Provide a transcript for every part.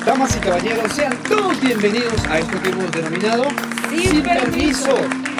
Damas y caballeros, sean todos bienvenidos a esto que hemos denominado Sin Permiso.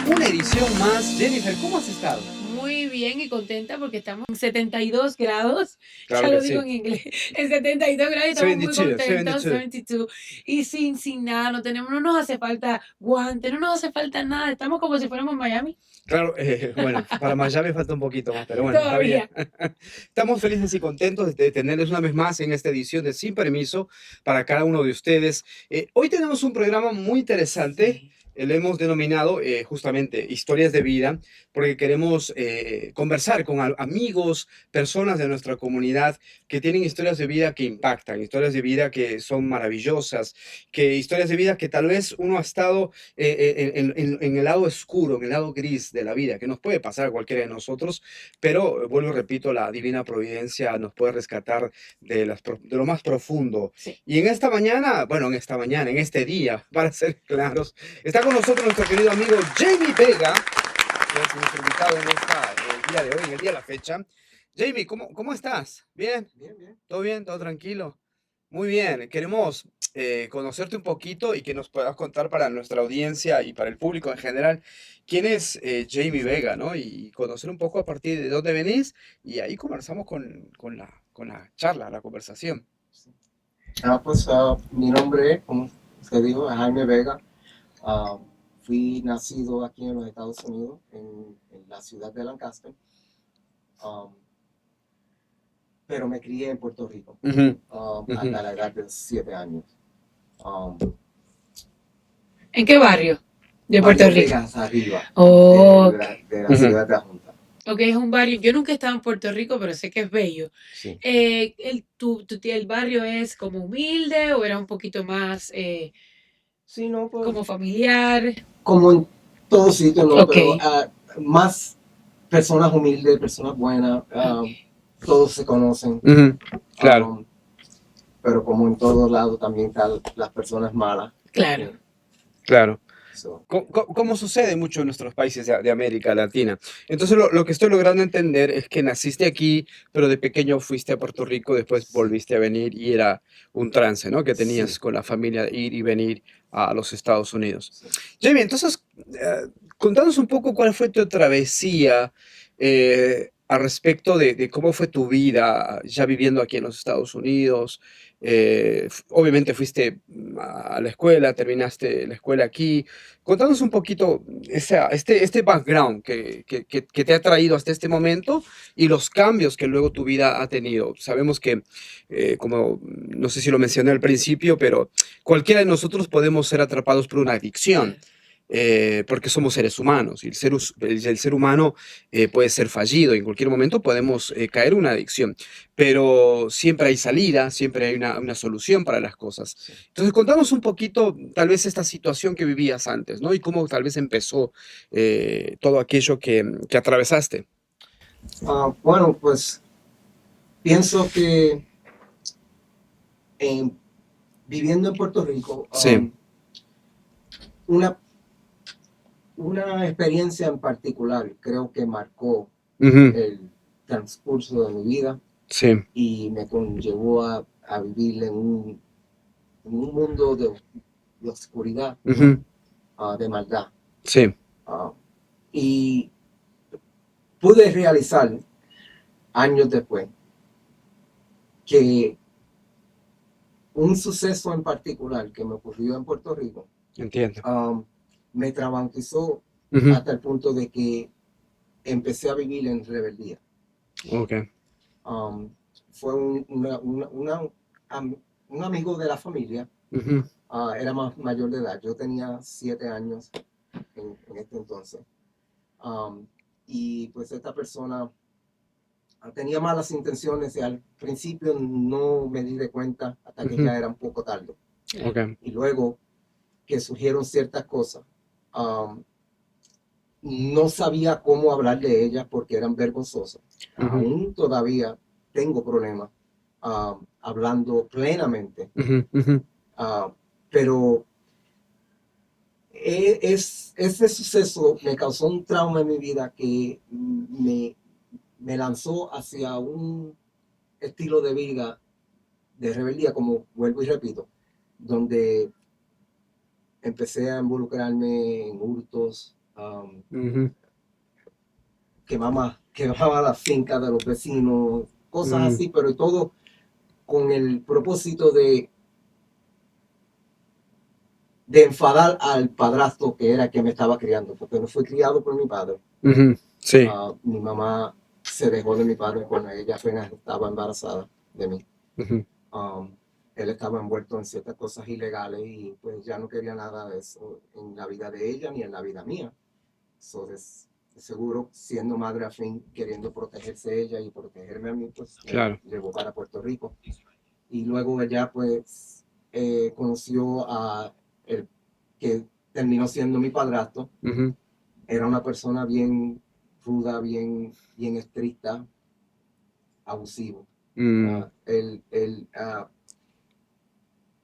Una edición más. Jennifer, ¿cómo has estado? Muy bien y contenta porque estamos en 72 grados. Claro Ya que lo digo sí. en inglés. En 72 grados y estamos muy 72, contentos. 72. 72. Y sin nada, no nos hace falta guantes, no nos hace falta nada. Estamos como si fuéramos en Miami Claro, bueno, para Miami falta un poquito más, pero bueno, está bien. todavía. Estamos felices y contentos de tenerles una vez más en esta edición de Sin Permiso para cada uno de ustedes. Hoy tenemos un programa muy interesante. Le hemos denominado justamente Historias de Vida, porque queremos conversar con amigos, personas de nuestra comunidad que tienen historias de vida que impactan, historias de vida que son maravillosas, que historias de vida que tal vez uno ha estado en el lado oscuro, en el lado gris de la vida, que nos puede pasar a cualquiera de nosotros, pero vuelvo y repito, la divina providencia nos puede rescatar de lo más profundo. Sí. Y en esta mañana, bueno, en este día, para ser claros, está con nosotros nuestro querido amigo Jamie Vega, que es nuestro invitado en el día de hoy, en el día de la fecha. Jamie, ¿cómo estás? ¿Bien? Bien, bien. ¿Todo bien? ¿Todo tranquilo? Muy bien. Queremos conocerte un poquito y que nos puedas contar para nuestra audiencia y para el público en general quién es Jamie Vega, ¿no? Y conocer un poco a partir de dónde venís y ahí conversamos con la charla, la conversación. Mi nombre es, como usted dijo, Jaime Vega. Ah, Fui nacido aquí en los Estados Unidos, en la ciudad de Lancaster, pero me crié en Puerto Rico hasta la edad de 7 años. ¿En qué barrio de Puerto Varias Rico? Vegas arriba Oh, de la ciudad de Junta. ok, es un barrio. Yo nunca he estado en Puerto Rico, pero sé que es bello. Sí. ¿El barrio es como humilde o era un poquito más Sí, no, pues, como familiar? como en todos sitios, ¿no? Ok. Pero más personas humildes, personas buenas, todos se conocen. Claro. Pero como en todos lados también están las personas malas. Claro. Claro. So, Como sucede mucho en nuestros países de América Latina. Entonces, lo que estoy logrando entender es que naciste aquí, pero de pequeño fuiste a Puerto Rico, después volviste a venir y era un trance, ¿no? Que tenías Sí. con la familia de ir y venir a los Estados Unidos. sí. Jamie, entonces, contanos un poco cuál fue tu travesía al respecto de cómo fue tu vida ya viviendo aquí en los Estados Unidos. Obviamente fuiste a la escuela, terminaste la escuela aquí. Contanos un poquito este background que te ha traído hasta este momento y los cambios que luego tu vida ha tenido. Sabemos que, como no sé si lo mencioné al principio, pero cualquiera de nosotros podemos ser atrapados por una adicción. Porque somos seres humanos y el ser humano puede ser fallido. En cualquier momento podemos caer en una adicción, pero siempre hay salida, siempre hay una solución para las cosas. Sí. Entonces, contanos un poquito, tal vez, esta situación que vivías antes, ¿no? Y cómo tal vez empezó todo aquello que atravesaste. Bueno, pues pienso que viviendo en Puerto Rico, Sí. una experiencia en particular creo que marcó Ujú. el transcurso de mi vida Sí. y me conllevó a vivir en un mundo de oscuridad, Ujú. de maldad. Sí. Y pude realizar años después que un suceso en particular que me ocurrió en Puerto Rico Entiendo. me traumatizó Ujú. hasta el punto de que empecé a vivir en rebeldía. Ok. Fue un amigo de la familia, Ujú. era más mayor de edad, yo tenía 7 años en este entonces. Y pues esta persona tenía malas intenciones y al principio no me di de cuenta hasta que Ujú. ya era un poco tarde. Ok. Y luego que surgieron ciertas cosas, no sabía cómo hablar de ellas porque eran vergonzosas. Ujú. Aún todavía tengo problemas hablando plenamente, Ujú. Ujú. pero ese suceso me causó un trauma en mi vida que me lanzó hacia un estilo de vida de rebeldía, como vuelvo y repito. donde empecé a involucrarme en hurtos, Ujú, quemaba la finca de los vecinos, cosas mm, así, pero todo con el propósito de enfadar al padrastro que era que me estaba criando, porque no fui criado por mi padre. ujú, sí. Mi mamá se dejó de mi padre cuando ella apenas estaba embarazada de mí. Ujú, Él estaba envuelto en ciertas cosas ilegales y pues ya no quería nada de eso en la vida de ella ni en la vida mía. Entonces, seguro, siendo madre afín, queriendo protegerse ella y protegerme a mí, pues claro. me llevó para Puerto Rico. Y luego ella pues conoció a el que terminó siendo mi padrastro. Ujú, Era una persona bien ruda, bien estricta, abusivo. mm, Él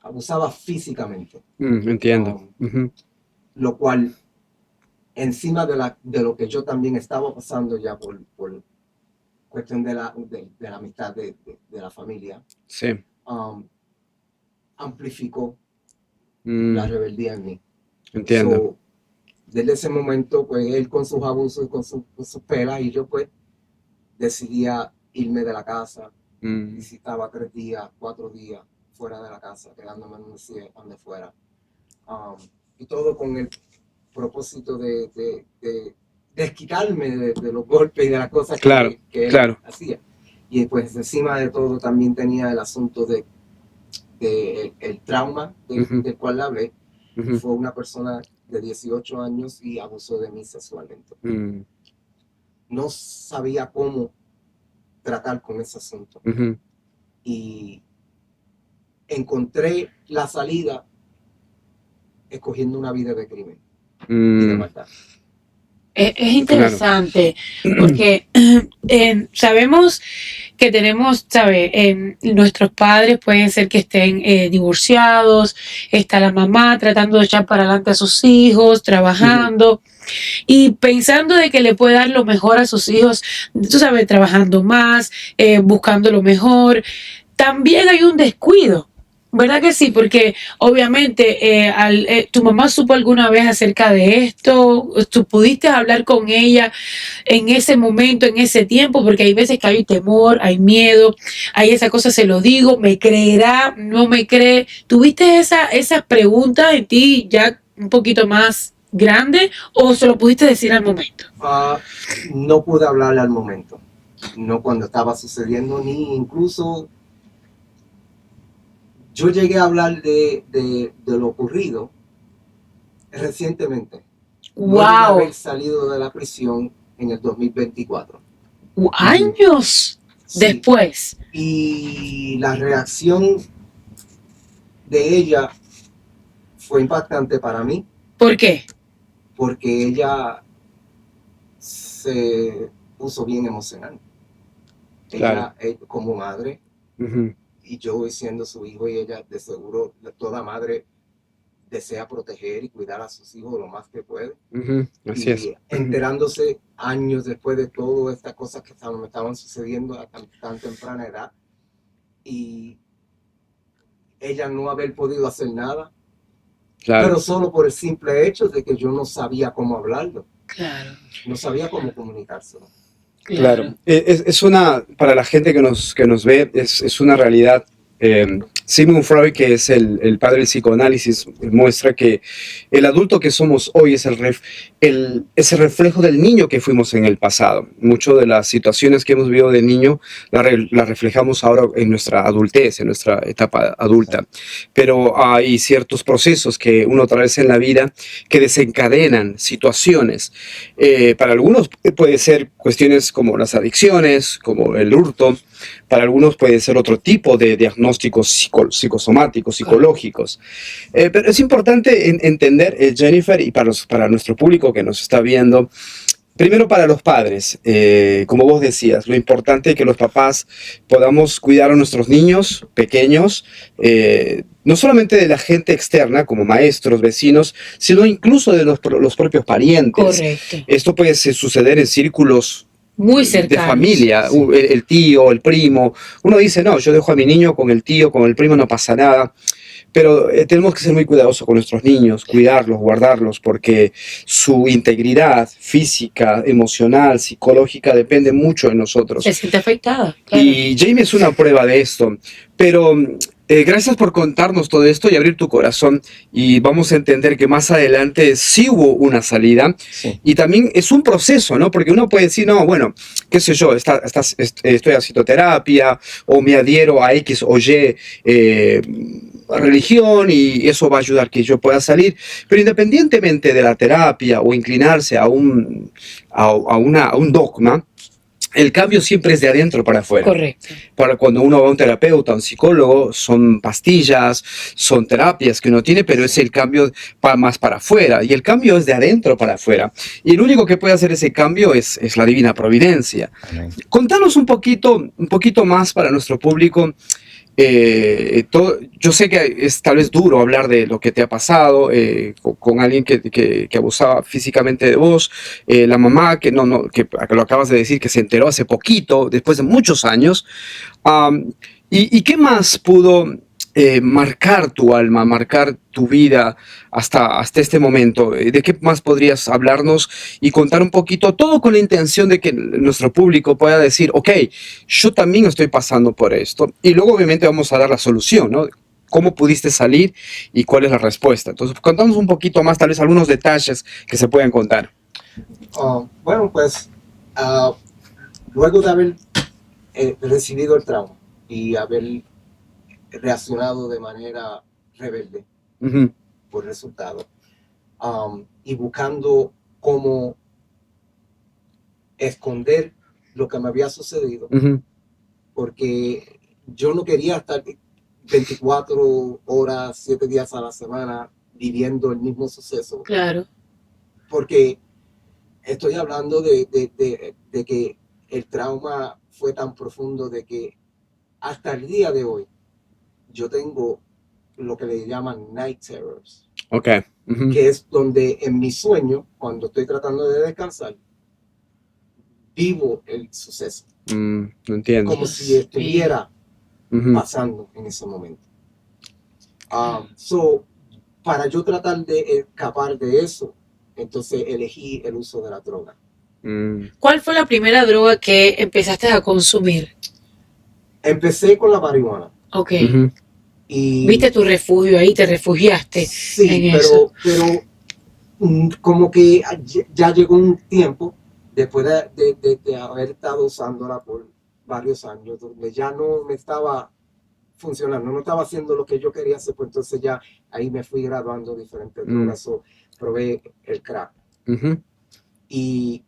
abusaba físicamente, entiendo. Ujú, lo cual encima de lo que yo también estaba pasando ya por cuestión de la amistad de la familia, sí. amplificó Mm, la rebeldía en mí. entiendo. So, desde ese momento, pues él con sus abusos, con sus pelas, y yo pues decidía irme de la casa. Mm, Visitaba 3 días, 4 días fuera de la casa, quedándome donde fuera. Y todo con el propósito de desquitarme de los golpes y de las cosas claro, que él claro. hacía. Y pues encima de todo también tenía el asunto de el trauma Ujú, del cual hablé. ujú, Fue una persona de 18 años y abusó de mí sexualmente. mm, No sabía cómo tratar con ese asunto. ujú, Y encontré la salida escogiendo una vida de crimen y de mm, maldad. Es claro. interesante porque sabemos que tenemos, ¿sabe? Nuestros padres pueden ser que estén divorciados, está la mamá tratando de echar para adelante a sus hijos, Ujú, trabajando y pensando de que le puede dar lo mejor a sus hijos, tú sabes, trabajando más, buscando lo mejor. También hay un descuido. ¿Verdad que sí? Porque obviamente tu mamá supo alguna vez acerca de esto, tú pudiste hablar con ella en ese momento, en ese tiempo, porque hay veces que hay temor, hay miedo, hay esa cosa, se lo digo, me creerá, no me cree. ¿Tuviste esas preguntas en ti ya un poquito más grande o se lo pudiste decir al momento? No pude hablarle al momento, no cuando estaba sucediendo, ni incluso yo llegué a hablar de lo ocurrido recientemente, luego de ¡Wow! haber salido de la prisión en el 2024. Años Sí, después. y la reacción de ella fue impactante para mí, ¿Por qué? porque ella se puso bien emocional. claro. Ella como madre, Ujú, y yo siendo su hijo, y ella de seguro, toda madre desea proteger y cuidar a sus hijos lo más que puede. ujú, así es. Y enterándose años después de todas estas cosas que me estaban sucediendo a tan temprana edad, y ella no haber podido hacer nada, Claro. pero solo por el simple hecho de que yo no sabía cómo hablarlo, Claro, no sabía cómo comunicárselo. Claro, claro. es una, para la gente que nos ve, es una realidad. Sigmund Freud, que es el padre del psicoanálisis, muestra que el adulto que somos hoy es es el reflejo del niño que fuimos en el pasado. Muchas de las situaciones que hemos vivido de niño las reflejamos ahora en nuestra adultez, en nuestra etapa adulta. Pero hay ciertos procesos que uno atraviesa en la vida que desencadenan situaciones. Para algunos puede ser cuestiones como las adicciones, como el hurto. Para algunos puede ser otro tipo de diagnósticos psicosomáticos, psicológicos. Pero es importante entender, Jennifer, y para nuestro público que nos está viendo, primero para los padres, como vos decías, lo importante es que los papás podamos cuidar a nuestros niños pequeños, no solamente de la gente externa, como maestros, vecinos, sino incluso de los propios parientes. Correcto. Esto puede suceder en círculos Muy de cercanos. familia, Sí. el tío, el primo. Uno dice, no, yo dejo a mi niño con el tío, con el primo, no pasa nada. pero tenemos que ser muy cuidadosos con nuestros niños, cuidarlos, guardarlos, porque su integridad física, emocional, psicológica depende mucho de nosotros. Se siente afectada. Claro. Y Jamie es una prueba de esto. Pero gracias por contarnos todo esto y abrir tu corazón. Y vamos a entender que más adelante sí hubo una salida. Sí. Y también es un proceso, ¿no? Porque uno puede decir, no, bueno, qué sé yo, estoy haciendo terapia o me adhiero a X o Y religión y eso va a ayudar que yo pueda salir. Pero independientemente de la terapia o inclinarse a un dogma, el cambio siempre es de adentro para afuera. Correcto. Para cuando uno va a un terapeuta, a un psicólogo, son pastillas, son terapias que uno tiene, pero es el cambio más para afuera. Y el cambio es de adentro para afuera. Y el único que puede hacer ese cambio es la divina providencia. Amén. Contanos un poquito más para nuestro público. Yo sé que es tal vez duro hablar de lo que te ha pasado con alguien que abusaba físicamente de vos, la mamá que lo acabas de decir que se enteró hace poquito, después de muchos años. ¿Y qué más pudo marcar tu alma, marcar tu vida hasta este momento? ¿De qué más podrías hablarnos y contar un poquito, todo con la intención de que nuestro público pueda decir, ok, yo también estoy pasando por esto? Y luego obviamente vamos a dar la solución, ¿no? ¿Cómo pudiste salir y cuál es la respuesta? Entonces, contanos un poquito más, tal vez algunos detalles que se puedan contar. Bueno, pues luego de haber recibido el trauma y haber reaccionado de manera rebelde Uh-huh. por resultado, y buscando cómo esconder lo que me había sucedido, Uh-huh. porque yo no quería estar 24 horas, 7 días a la semana viviendo el mismo suceso, Claro. porque estoy hablando de que el trauma fue tan profundo de que hasta el día de hoy yo tengo lo que le llaman night terrors, Ok. Uh-huh. que es donde en mi sueño, cuando estoy tratando de descansar, vivo el suceso, No entiendo. como si estuviera Uh-huh. pasando en ese momento. Para yo tratar de escapar de eso, entonces elegí el uso de la droga. ¿Cuál fue la primera droga que empezaste a consumir? Empecé con la marihuana. Ok. Uh-huh. Y ¿Viste tu refugio ahí? ¿Te refugiaste? sí, en eso? pero como que ya llegó un tiempo, después de haber estado usándola por varios años, donde ya no me estaba funcionando, no estaba haciendo lo que yo quería hacer, pues entonces ya ahí me fui graduando diferentes drogas, probé el crack. Uh-huh. Y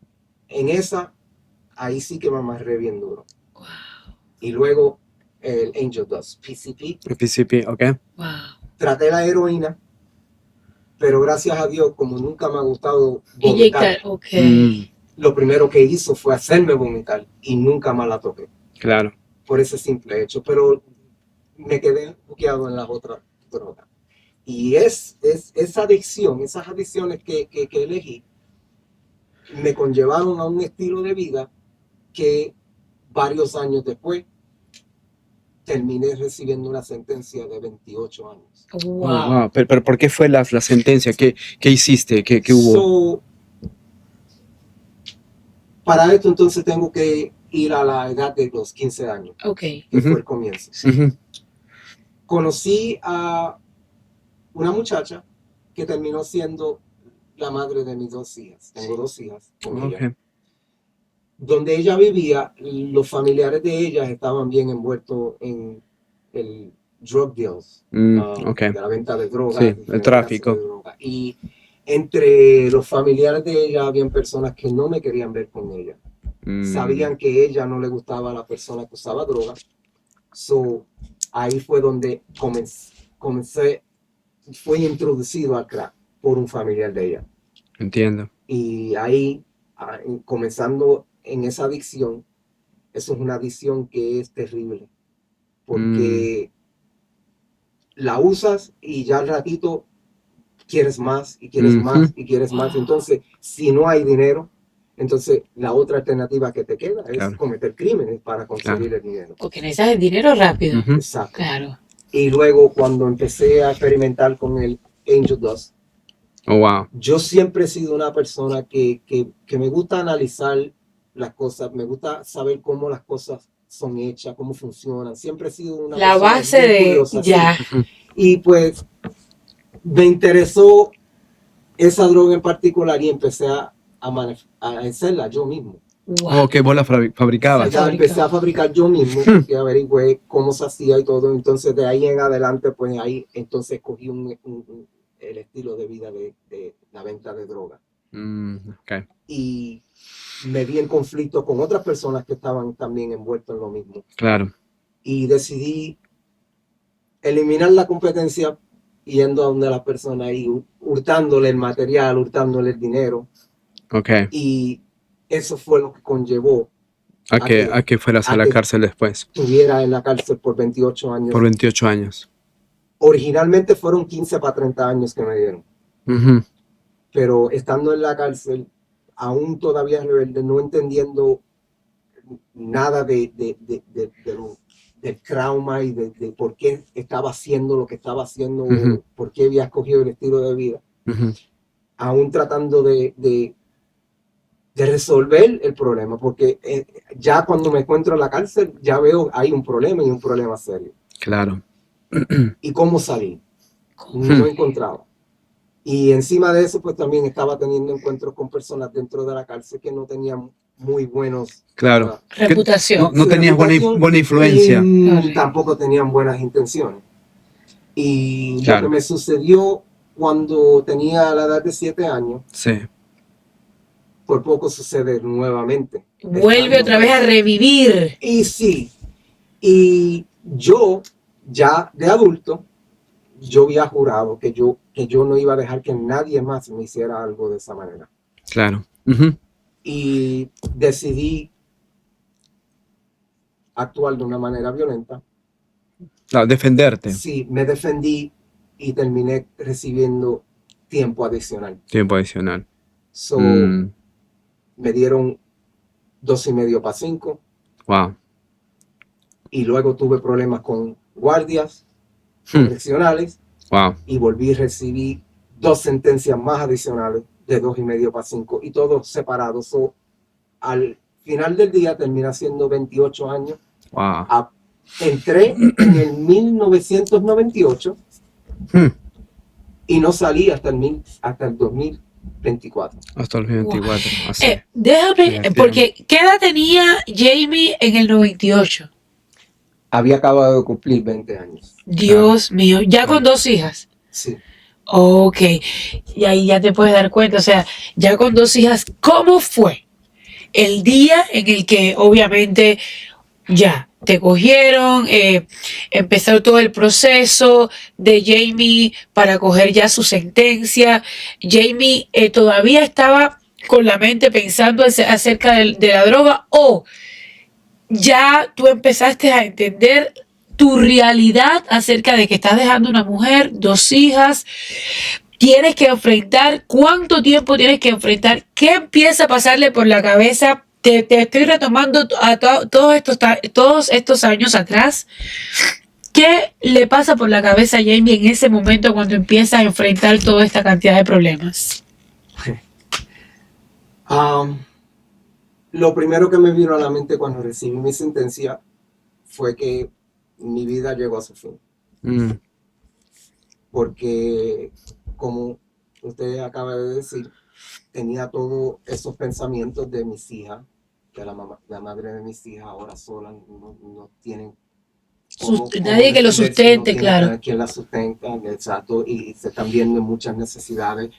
en esa, ahí sí que me amarré bien duro. Wow. Y luego el Angel Dust, PCP. PCP, ok. Wow. Traté la heroína, pero gracias a Dios, como nunca me ha gustado Inyectar, vomitar, ok. lo primero que hizo fue hacerme vomitar y nunca más la toqué, Claro. por ese simple hecho. Pero me quedé buqueado en las otras drogas. Y esa adicción, esas adicciones que elegí, me conllevaron a un estilo de vida que varios años después terminé recibiendo una sentencia de 28 años. Wow. Oh, wow. Pero ¿por qué fue la sentencia? ¿Qué hiciste? ¿Qué hubo? Para esto entonces tengo que ir a la edad de los 15 años, Ok. que fue el comienzo. Uh-huh. Conocí a una muchacha que terminó siendo la madre de mis 2 hijas. Tengo 2 hijas con ella. Okay. Donde ella vivía, los familiares de ella estaban bien envueltos en el drug deals, Okay. de la venta de drogas, Sí, el diferentes tráfico. clases de drogas. Y entre los familiares de ella habían personas que no me querían ver con ella. Sabían que a ella no le gustaba la persona que usaba drogas. Ahí fue donde fue introducido al crack por un familiar de ella. Entiendo. Y ahí, comenzando en esa adicción, eso es una adicción que es terrible, porque la usas y ya al ratito quieres más y quieres más y quieres más. Entonces, si no hay dinero, entonces la otra alternativa que te queda es cometer crímenes para conseguir el dinero. Porque necesitas el dinero rápido. Uh-huh. Exacto. Claro. Y luego cuando empecé a experimentar con el Angel Dust, Oh, wow. yo siempre he sido una persona que me gusta analizar las cosas, me gusta saber cómo las cosas son hechas, cómo funcionan. Siempre he sido una La persona base bien de curiosa. Sí. ya. Ujú. Y pues me interesó esa droga en particular y empecé a hacerla yo mismo. Wow. Oh, que vos la fabricabas. Ya empecé a fabricar yo mismo y averigüé cómo se hacía y todo. Entonces de ahí en adelante, pues ahí entonces cogí el estilo de vida de la venta de droga. Okay. Y me vi en conflicto con otras personas que estaban también envueltas en lo mismo. Claro. Y decidí eliminar la competencia yendo a donde la persona y hurtándole el material, hurtándole el dinero. Okay. Y eso fue lo que conllevó A que fueras a la que cárcel después. estuviera en la cárcel por 28 años. Por 28 años. Originalmente fueron 15 para 30 años que me dieron. Ujú. Pero estando en la cárcel, aún todavía rebelde, no entendiendo nada del trauma y de por qué estaba haciendo lo que estaba haciendo, Ujú. por qué había escogido el estilo de vida, Ujú. aún tratando de resolver el problema, porque ya cuando me encuentro en la cárcel, ya veo hay un problema y un problema serio. Claro. ¿Y cómo salir? No encontraba. Y encima de eso, pues también estaba teniendo encuentros con personas dentro de la cárcel que no tenían muy buenos... Claro. Reputación. No tenías reputación buena influencia. y tampoco tenían buenas intenciones. Y Claro. lo que me sucedió cuando tenía la edad de 7 años, Sí. por poco sucede nuevamente. Vuelve otra vez a revivir. Y sí, y yo ya de adulto, yo había jurado que yo no iba a dejar que nadie más me hiciera algo de esa manera. Claro. Ujú. Y decidí actuar de una manera violenta. Claro, defenderte. Sí, me defendí y terminé recibiendo tiempo adicional. Tiempo adicional. So, me dieron 2.5 para 5. Wow. Y luego tuve problemas con guardias correccionales. Wow. Y volví a recibir 2 sentencias más adicionales de 2.5 para 5 y todos separados. So, al final del día termina siendo 28 años. Wow. Entré en el 1998 y no salí hasta el 2024. Hasta el 2024. Déjame, porque ¿qué edad tenía Jamie en el 98? Había acabado de cumplir 20 años. Dios mío, ya con 2 hijas. Sí. Ok, y ahí ya te puedes dar cuenta, o sea, ya con 2 hijas, ¿cómo fue el día en el que obviamente ya te cogieron, empezó todo el proceso de Jamie para coger ya su sentencia? Jamie todavía estaba con la mente pensando acerca de la droga, o ya tú empezaste a entender tu realidad acerca de que estás dejando una mujer, 2 hijas, tienes que enfrentar, cuánto tiempo tienes que enfrentar, qué empieza a pasarle por la cabeza. Te estoy retomando a todos estos años atrás. ¿Qué le pasa por la cabeza a Jamie en ese momento cuando empieza a enfrentar toda esta cantidad de problemas? Lo primero que me vino a la mente cuando recibí mi sentencia fue que mi vida llegó a su fin. Porque, como usted acaba de decir, tenía todos esos pensamientos de mis hijas, que la madre de mis hijas ahora sola no tienen nadie que lo sustente, no claro. quien la sustenta, exacto, y se están viendo muchas necesidades.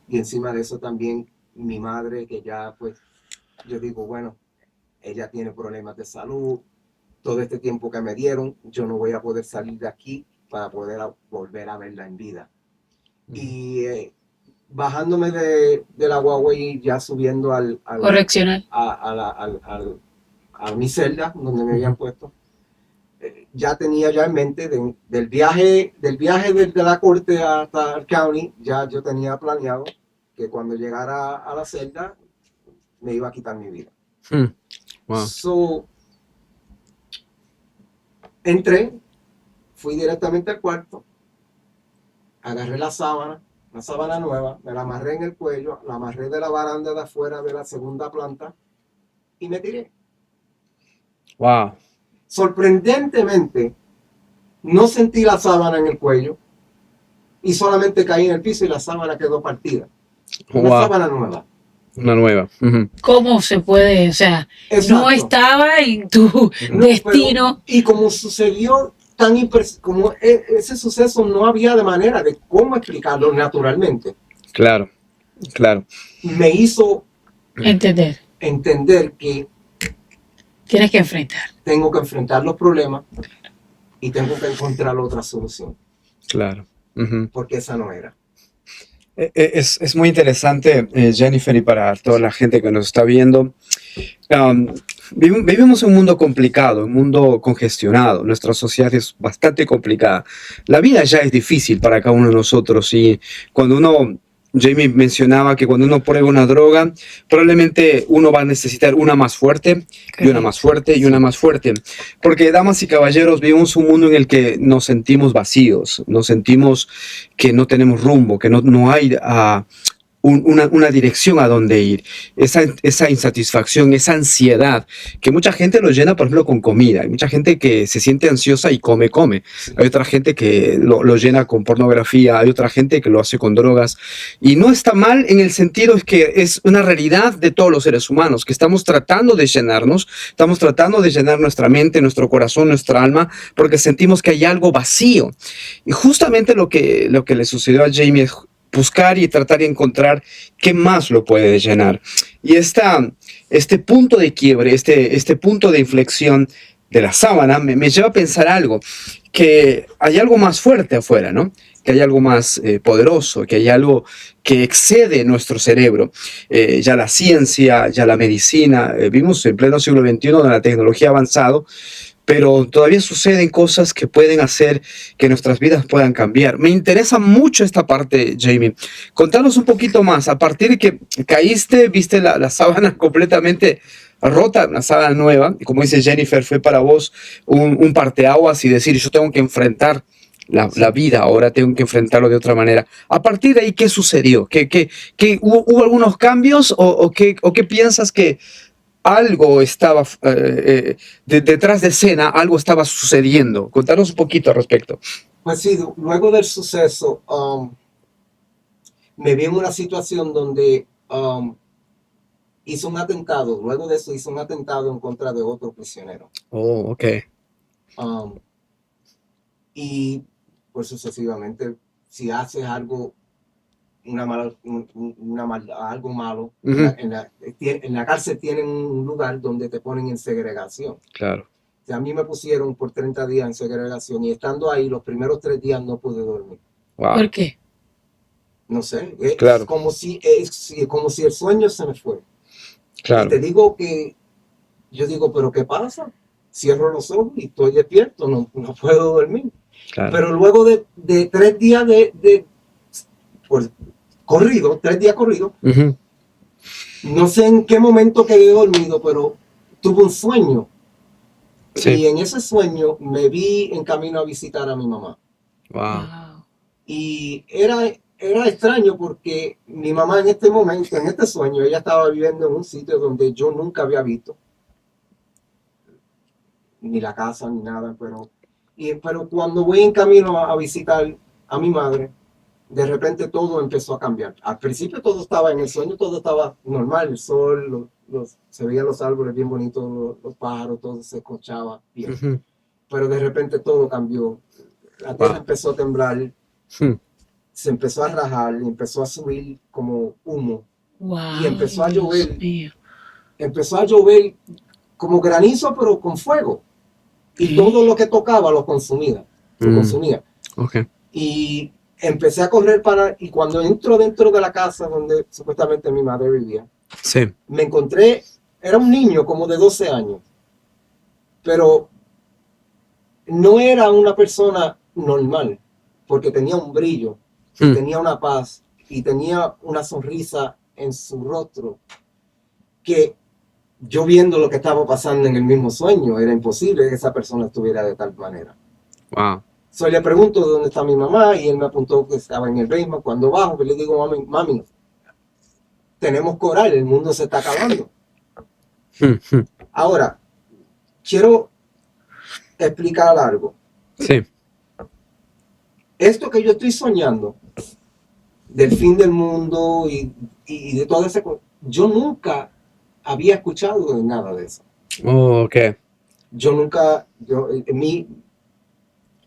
Y encima de eso también mi madre, que ya pues, yo digo, bueno, ella tiene problemas de salud, todo este tiempo que me dieron, yo no voy a poder salir de aquí para poder volver a verla en vida. Y bajándome de la guagua y ya subiendo correccional a mi celda donde me habían puesto, ya tenía ya en mente del viaje desde la corte hasta el county, ya yo tenía planeado que cuando llegara a la celda me iba a quitar mi vida. Wow. So, entré, fui directamente al cuarto, agarré la sábana, una sábana nueva, me la amarré en el cuello, la amarré de la baranda de afuera de la segunda planta y me tiré. Wow. Sorprendentemente, no sentí la sábana en el cuello y solamente caí en el piso y la sábana quedó partida. Una Wow. sábana nueva. Una nueva. Ujú. ¿Cómo se puede? O sea, no Exacto. estaba en tu No, destino. y como sucedió como ese suceso, no había de manera de cómo explicarlo naturalmente. Claro, claro. Me hizo Entender que tienes que enfrentar. tengo que enfrentar los problemas y tengo que encontrar otra solución, Claro. Ujú. porque esa no era. Es muy interesante, Jennifer, y para toda la gente que nos está viendo. Vivimos en un mundo complicado, un mundo congestionado. Nuestra sociedad es bastante complicada. La vida ya es difícil para cada uno de nosotros. Y cuando Jamie mencionaba que cuando uno prueba una droga, probablemente uno va a necesitar una más fuerte, y una más fuerte, y una más fuerte. Porque, damas y caballeros, vivimos un mundo en el que nos sentimos vacíos, nos sentimos que no tenemos rumbo, que no hay una dirección a dónde ir. Esa insatisfacción, esa ansiedad, que mucha gente lo llena, por ejemplo, con comida. Hay mucha gente que se siente ansiosa y come. Hay otra gente que lo llena con pornografía, hay otra gente que lo hace con drogas. Y no está mal en el sentido es que es una realidad de todos los seres humanos, que estamos tratando de llenarnos, estamos tratando de llenar nuestra mente, nuestro corazón, nuestra alma, porque sentimos que hay algo vacío. Y justamente lo que le sucedió a Jamie es buscar y tratar de encontrar qué más lo puede llenar. Y este punto de quiebre, este punto de inflexión de la sábana me lleva a pensar algo, que hay algo más fuerte afuera, ¿no? Que hay algo más poderoso, que hay algo que excede nuestro cerebro. Ya la ciencia, ya la medicina, vimos en pleno siglo XXI donde la tecnología ha avanzado, pero todavía suceden cosas que pueden hacer que nuestras vidas puedan cambiar. Me interesa mucho esta parte, Jamie. Contanos un poquito más. A partir de que caíste, viste la sábana completamente rota, una sábana nueva, y como dice Jennifer, fue para vos un parteaguas y decir, yo tengo que enfrentar la vida, ahora tengo que enfrentarlo de otra manera. A partir de ahí, ¿qué sucedió? ¿Hubo algunos cambios o qué piensas que algo estaba detrás de escena, algo estaba sucediendo? Contanos un poquito al respecto. Pues sí, luego del suceso, me vi en una situación donde hizo un atentado. Luego de eso hizo un atentado en contra de otro prisionero. Oh, ok. Y pues sucesivamente, si haces algo, algo malo, Ujú. en la cárcel tienen un lugar donde te ponen en segregación. Claro. O sea, a mí me pusieron por 30 días en segregación y estando ahí los primeros 3 días no pude dormir. Wow. ¿Por qué? No sé, es Claro. como si el sueño se me fue. Y Claro. te digo que yo digo, ¿pero qué pasa? Cierro los ojos y estoy despierto, no puedo dormir. Claro. Pero luego de 3 días pues, 3 días corridos, Ujú. no sé en qué momento quedé dormido, pero tuve un sueño. Sí. Y en ese sueño me vi en camino a visitar a mi mamá. Wow. Wow. Y era extraño porque mi mamá en este momento, en este sueño, ella estaba viviendo en un sitio donde yo nunca había visto. Ni la casa, ni nada, pero cuando voy en camino a visitar a mi madre, de repente todo empezó a cambiar. Al principio todo estaba en el sueño, todo estaba normal, el sol, se veían los árboles bien bonitos, los pájaros, todo se escuchaba bien. Ujú. Pero de repente todo cambió. La tierra empezó a temblar, se empezó a rajar y empezó a subir como humo. Wow. Y empezó a llover. Dios mío. Empezó a llover como granizo, pero con fuego. Y todo lo que tocaba lo consumía. Okay. Y empecé a correr y cuando entro dentro de la casa donde supuestamente mi madre vivía, Sí. me encontré, era un niño como de 12 años, pero no era una persona normal, porque tenía un brillo, tenía una paz y tenía una sonrisa en su rostro que yo viendo lo que estaba pasando en el mismo sueño, era imposible que esa persona estuviera de tal manera. Wow. So, le pregunto dónde está mi mamá y él me apuntó que estaba en el basement. Cuando bajo, pues le digo, mami, tenemos coral, el mundo se está acabando. Ahora, quiero explicar algo. Sí. Esto que yo estoy soñando, del fin del mundo y de toda esa cosa, yo nunca había escuchado de nada de eso. Oh, ok. Yo nunca,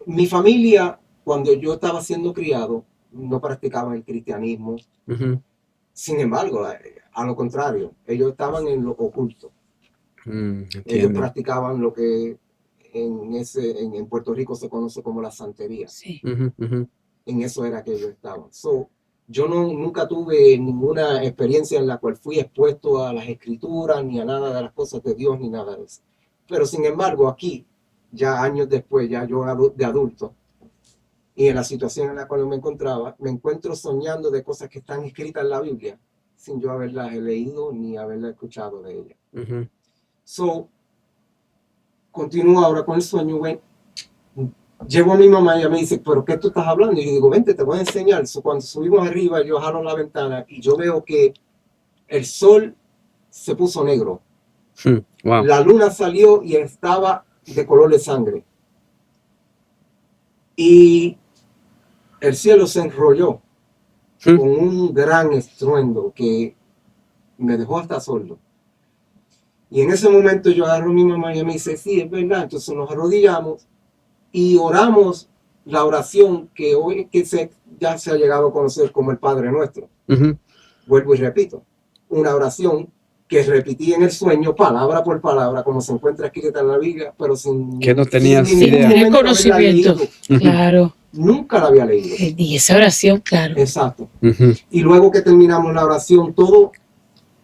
mi familia, cuando yo estaba siendo criado, no practicaban el cristianismo. Ujú. Sin embargo, a lo contrario, ellos estaban en lo oculto. Ellos Entiendo. practicaban lo que en Puerto Rico se conoce como la santería. Sí. Ujú, ujú. En eso era que ellos estaban. So, yo nunca tuve ninguna experiencia en la cual fui expuesto a las escrituras, ni a nada de las cosas de Dios, ni nada de eso. Pero sin embargo, aquí, ya años después, ya yo de adulto, y en la situación en la cual me encontraba, me encuentro soñando de cosas que están escritas en la Biblia, sin yo haberlas leído ni haberlas escuchado de ellas. Ujú. So, continúo ahora con el sueño, güey. Llevo a mi mamá y ella me dice, ¿pero qué tú estás hablando? Y yo digo, vente, te voy a enseñar. So, cuando subimos arriba, yo jalo la ventana y yo veo que el sol se puso negro. Wow. La luna salió y estaba de color de sangre. Y el cielo se enrolló con un gran estruendo que me dejó hasta sordo. Y en ese momento yo agarro a mi mamá y ella me dice, sí, es verdad. Entonces nos arrodillamos y oramos la oración que hoy ya se ha llegado a conocer como el Padre Nuestro. Ujú. Vuelvo y repito, una oración que repetí en el sueño palabra por palabra, como se encuentra escrita en la Biblia, pero sin Que no tenías sin ningún idea. Tener momento haberla conocimiento. leído. Claro. Nunca la había leído. Y esa oración, claro. Exacto. Ujú. Y luego que terminamos la oración, todo,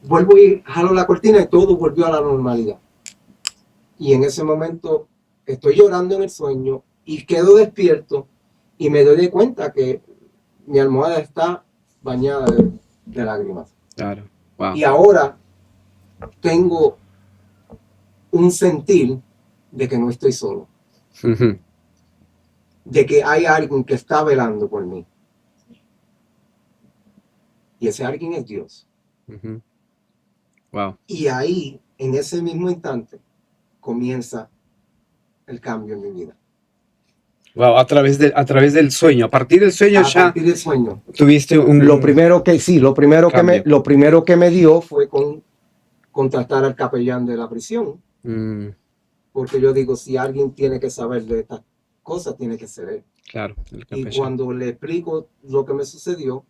vuelvo y jalo la cortina y todo volvió a la normalidad. Y en ese momento estoy llorando en el sueño y quedo despierto y me doy cuenta que mi almohada está bañada de lágrimas. Claro. Wow. Y ahora tengo un sentir de que no estoy solo, Ujú. de que hay alguien que está velando por mí. Y ese alguien es Dios. Ujú. Wow. Y ahí, en ese mismo instante, comienza el cambio en mi vida. Wow. A través del sueño. A partir del sueño A ya partir del sueño. tuviste un. Lo primero Cambio. que me dio fue contactar al capellán de la prisión, porque yo digo, si alguien tiene que saber de estas cosas, tiene que ser él. Claro. El Y capellán. cuando le explico lo que me sucedió,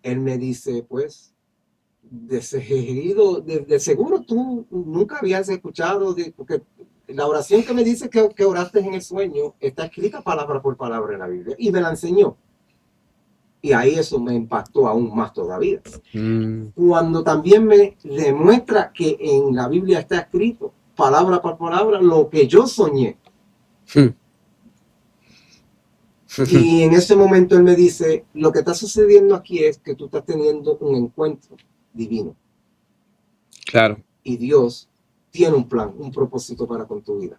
él me dice, pues, de seguro tú nunca habías escuchado, porque la oración que me dice que oraste en el sueño está escrita palabra por palabra en la Biblia, y me la enseñó. Y ahí eso me impactó aún más todavía. Cuando también me demuestra que en la Biblia está escrito, palabra por palabra, lo que yo soñé. Y en ese momento él me dice, lo que está sucediendo aquí es que tú estás teniendo un encuentro divino. Claro. Y Dios tiene un plan, un propósito para con tu vida.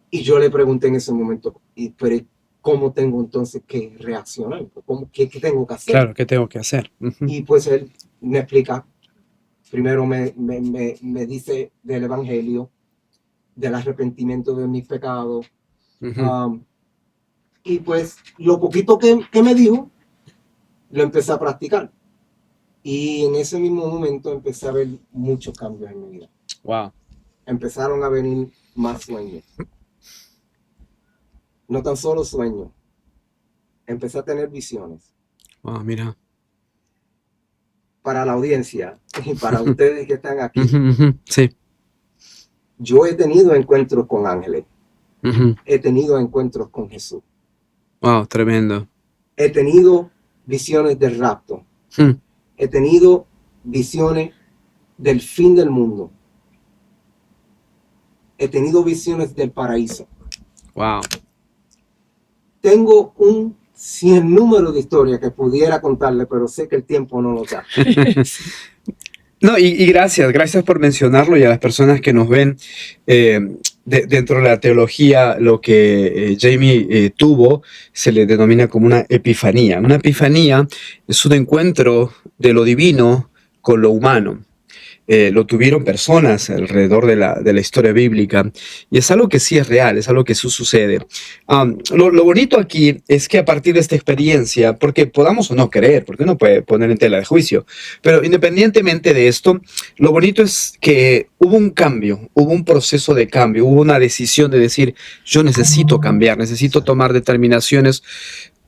Y yo le pregunté en ese momento, pero ¿cómo tengo entonces que reaccionar? ¿Qué tengo que hacer? Claro, ¿qué tengo que hacer? Y pues él me explica, primero me dice del evangelio, del arrepentimiento de mis pecados. Y pues lo poquito que me dijo, lo empecé a practicar. Y en ese mismo momento empecé a ver muchos cambios en mi vida. Wow. Empezaron a venir más sueños. No tan solo sueños. Empecé a tener visiones. Wow, mira. Para la audiencia y para ustedes que están aquí, Sí. yo he tenido encuentros con ángeles. He tenido encuentros con Jesús. Wow, tremendo. He tenido visiones del rapto. He tenido visiones del fin del mundo. He tenido visiones del paraíso. Wow. Tengo un sinnúmero de historias que pudiera contarle, pero sé que el tiempo no lo da. No, y gracias por mencionarlo y a las personas que nos ven dentro de la teología, lo que Jamie tuvo se le denomina como una epifanía. Una epifanía es un encuentro de lo divino con lo humano. Lo tuvieron personas alrededor de la historia bíblica y es algo que sí es real, es algo que sí sucede. Lo bonito aquí es que a partir de esta experiencia, porque podamos o no creer, porque uno puede poner en tela de juicio, pero independientemente de esto, lo bonito es que hubo un cambio, hubo un proceso de cambio, hubo una decisión de decir, yo necesito cambiar, necesito tomar determinaciones,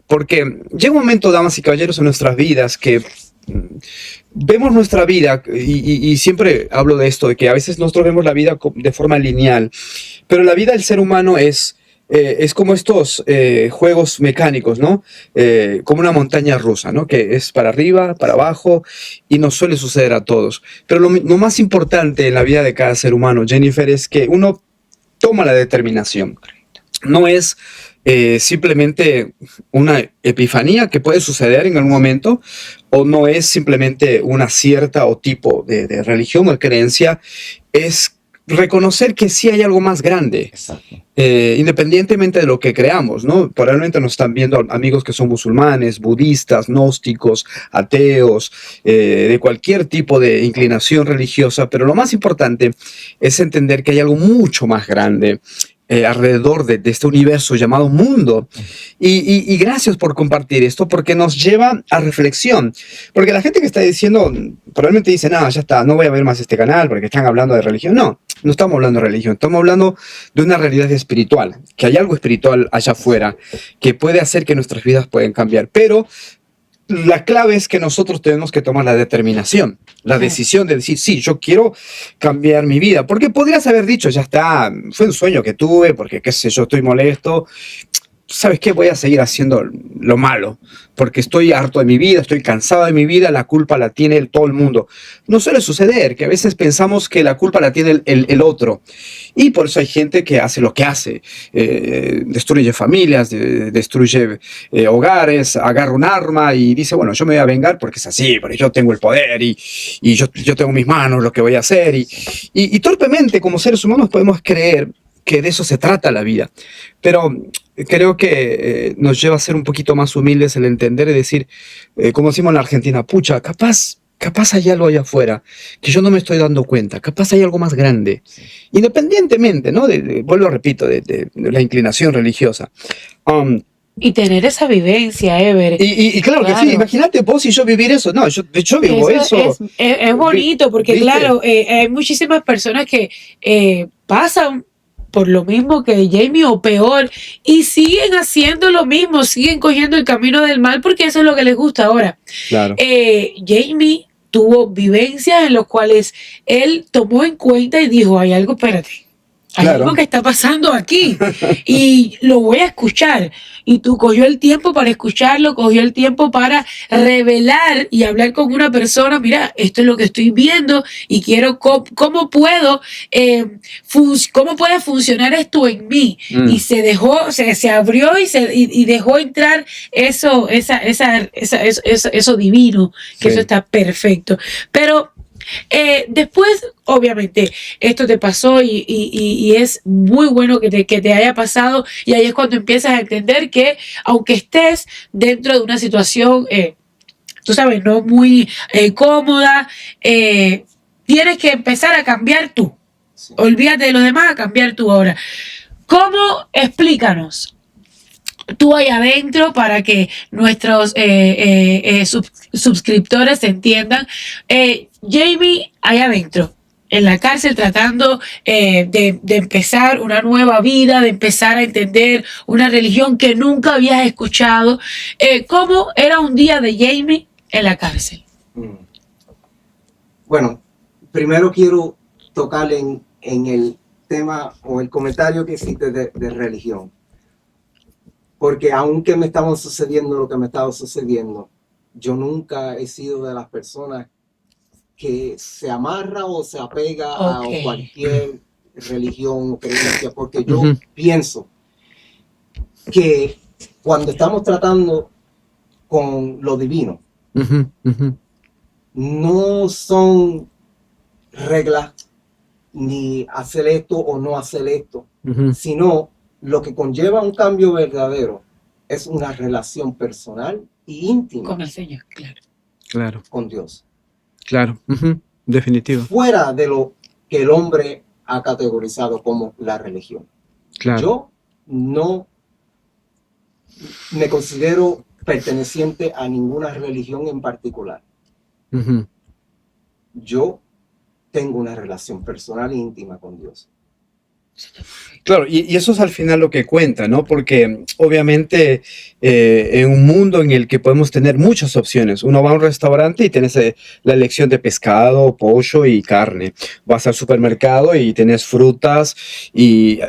porque llega un momento, damas y caballeros, en nuestras vidas que vemos nuestra vida, y siempre hablo de esto, de que a veces nosotros vemos la vida de forma lineal, pero la vida del ser humano es como estos juegos mecánicos, ¿no? Como una montaña rusa, ¿no? Que es para arriba, para abajo, y nos suele suceder a todos. Pero lo más importante en la vida de cada ser humano, Jennifer, es que uno toma la determinación. No es simplemente una epifanía que puede suceder en algún momento, o no es simplemente una cierta o tipo de religión o de creencia, es reconocer que sí hay algo más grande, independientemente de lo que creamos, ¿no? Probablemente nos están viendo amigos que son musulmanes, budistas, gnósticos, ateos, de cualquier tipo de inclinación religiosa, pero lo más importante es entender que hay algo mucho más grande alrededor de este universo llamado mundo. Y gracias por compartir esto, porque nos lleva a reflexión. Porque la gente que está diciendo, probablemente dice, no, ya está, no voy a ver más este canal porque están hablando de religión. No, no estamos hablando de religión, estamos hablando de una realidad espiritual, que hay algo espiritual allá afuera que puede hacer que nuestras vidas pueden cambiar. Pero la clave es que nosotros tenemos que tomar la determinación, la decisión de decir, sí, yo quiero cambiar mi vida. Porque podrías haber dicho, ya está, fue un sueño que tuve, porque qué sé yo, estoy molesto. ¿Sabes qué? Voy a seguir haciendo lo malo, porque estoy harto de mi vida, estoy cansado de mi vida, la culpa la tiene todo el mundo. No suele suceder, que a veces pensamos que la culpa la tiene el otro, y por eso hay gente que hace lo que hace, destruye familias, destruye hogares, agarra un arma y dice, bueno, yo me voy a vengar porque es así, porque yo tengo el poder y yo tengo mis manos, lo que voy a hacer, y torpemente como seres humanos podemos creer que de eso se trata la vida, pero creo que nos lleva a ser un poquito más humildes el entender y decir, como decimos en la Argentina, pucha, capaz hay algo allá afuera que yo no me estoy dando cuenta, capaz hay algo más grande, independientemente, ¿no? Vuelvo, repito, de la inclinación religiosa. Y tener esa vivencia, Ever. Y claro que sí, imagínate vos y yo vivir eso. No, yo vivo eso. Es bonito porque, ¿viste? Claro, hay muchísimas personas que pasan por lo mismo que Jamie o peor y siguen haciendo lo mismo, siguen cogiendo el camino del mal porque eso es lo que les gusta ahora. Claro. Jamie tuvo vivencias en las cuales él tomó en cuenta y dijo, hay algo, espérate. Hay algo que está pasando aquí y lo voy a escuchar. Y tú cogió el tiempo para escucharlo, cogió el tiempo para revelar y hablar con una persona. Mira, esto es lo que estoy viendo y quiero cómo puedo, cómo puede funcionar esto en mí. Y se dejó, se abrió y dejó entrar eso divino, que eso está perfecto. Pero después, obviamente, esto te pasó y es muy bueno que te haya pasado, y ahí es cuando empiezas a entender que aunque estés dentro de una situación, tú sabes, no muy cómoda, tienes que empezar a cambiar tú. Sí. Olvídate de los demás, a cambiar tú ahora. ¿Cómo? Explícanos tú ahí adentro para que nuestros suscriptores entiendan. Jamie ahí adentro, en la cárcel, tratando de empezar una nueva vida, de empezar a entender una religión que nunca habías escuchado. ¿Cómo era un día de Jamie en la cárcel? Bueno, primero quiero tocar en el tema o el comentario que hiciste de religión. Porque aunque me estaba sucediendo lo que me estaba sucediendo, yo nunca he sido de las personas que se amarra o se apega a cualquier religión o creencia, porque yo pienso que cuando estamos tratando con lo divino, no son reglas, ni hacer esto o no hacer esto, Ujú. sino lo que conlleva un cambio verdadero es una relación personal e íntima Con el Señor, claro. Claro, con Dios, claro. Ujú. Definitivo. fuera de lo que el hombre ha categorizado como la religión. Claro. Yo no me considero perteneciente a ninguna religión en particular. Ujú. Yo tengo una relación personal e íntima con Dios. Claro, y eso es al final lo que cuenta, ¿no? Porque obviamente en un mundo en el que podemos tener muchas opciones, uno va a un restaurante y tienes la elección de pescado, pollo y carne. Vas al supermercado y tienes frutas y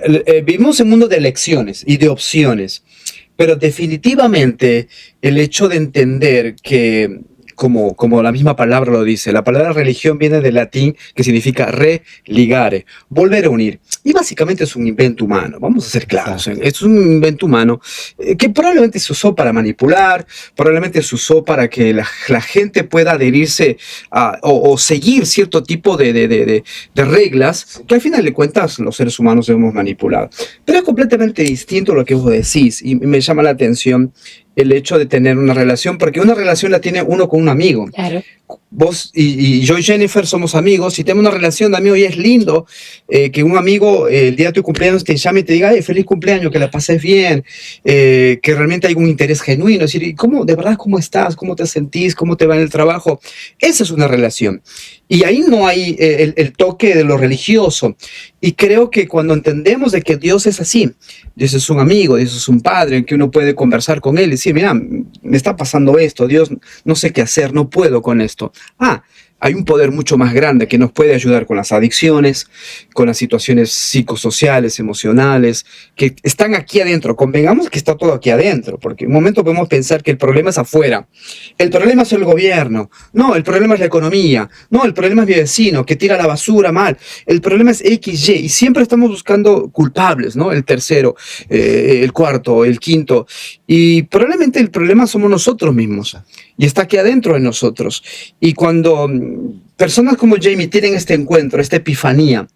vivimos en un mundo de elecciones y de opciones. Pero definitivamente el hecho de entender que, como la misma palabra lo dice, la palabra religión viene del latín que significa religare, volver a unir. Y básicamente es un invento humano, vamos a ser claros, es un invento humano que probablemente se usó para manipular, probablemente se usó para que la gente pueda adherirse o seguir cierto tipo de reglas que al final de cuentas los seres humanos debemos manipular. Pero es completamente distinto a lo que vos decís y me llama la atención el hecho de tener una relación, porque una relación la tiene uno con un amigo. Claro. Vos y yo y Jennifer somos amigos y tenemos una relación de amigo y es lindo que un amigo el día de tu cumpleaños te llame y te diga, feliz cumpleaños, que la pases bien, que realmente hay un interés genuino, es decir, ¿cómo, de verdad, cómo estás? ¿Cómo te sentís? ¿Cómo te va en el trabajo? Esa es una relación. Y ahí no hay el toque de lo religioso. Y creo que cuando entendemos de que Dios es así, Dios es un amigo, Dios es un padre, en que uno puede conversar con él y decir, mira, me está pasando esto, Dios, no sé qué hacer, no puedo con esto. Hay un poder mucho más grande que nos puede ayudar con las adicciones, con las situaciones psicosociales, emocionales, que están aquí adentro. Convengamos que está todo aquí adentro, porque en un momento podemos pensar que el problema es afuera. El problema es el gobierno. No, el problema es la economía. No, el problema es mi vecino que tira la basura mal. El problema es XY. Y siempre estamos buscando culpables, ¿no? El tercero, el cuarto, el quinto. Y probablemente el problema somos nosotros mismos. Y está aquí adentro de nosotros. Y cuando personas como Jamie tienen este encuentro, esta epifanía,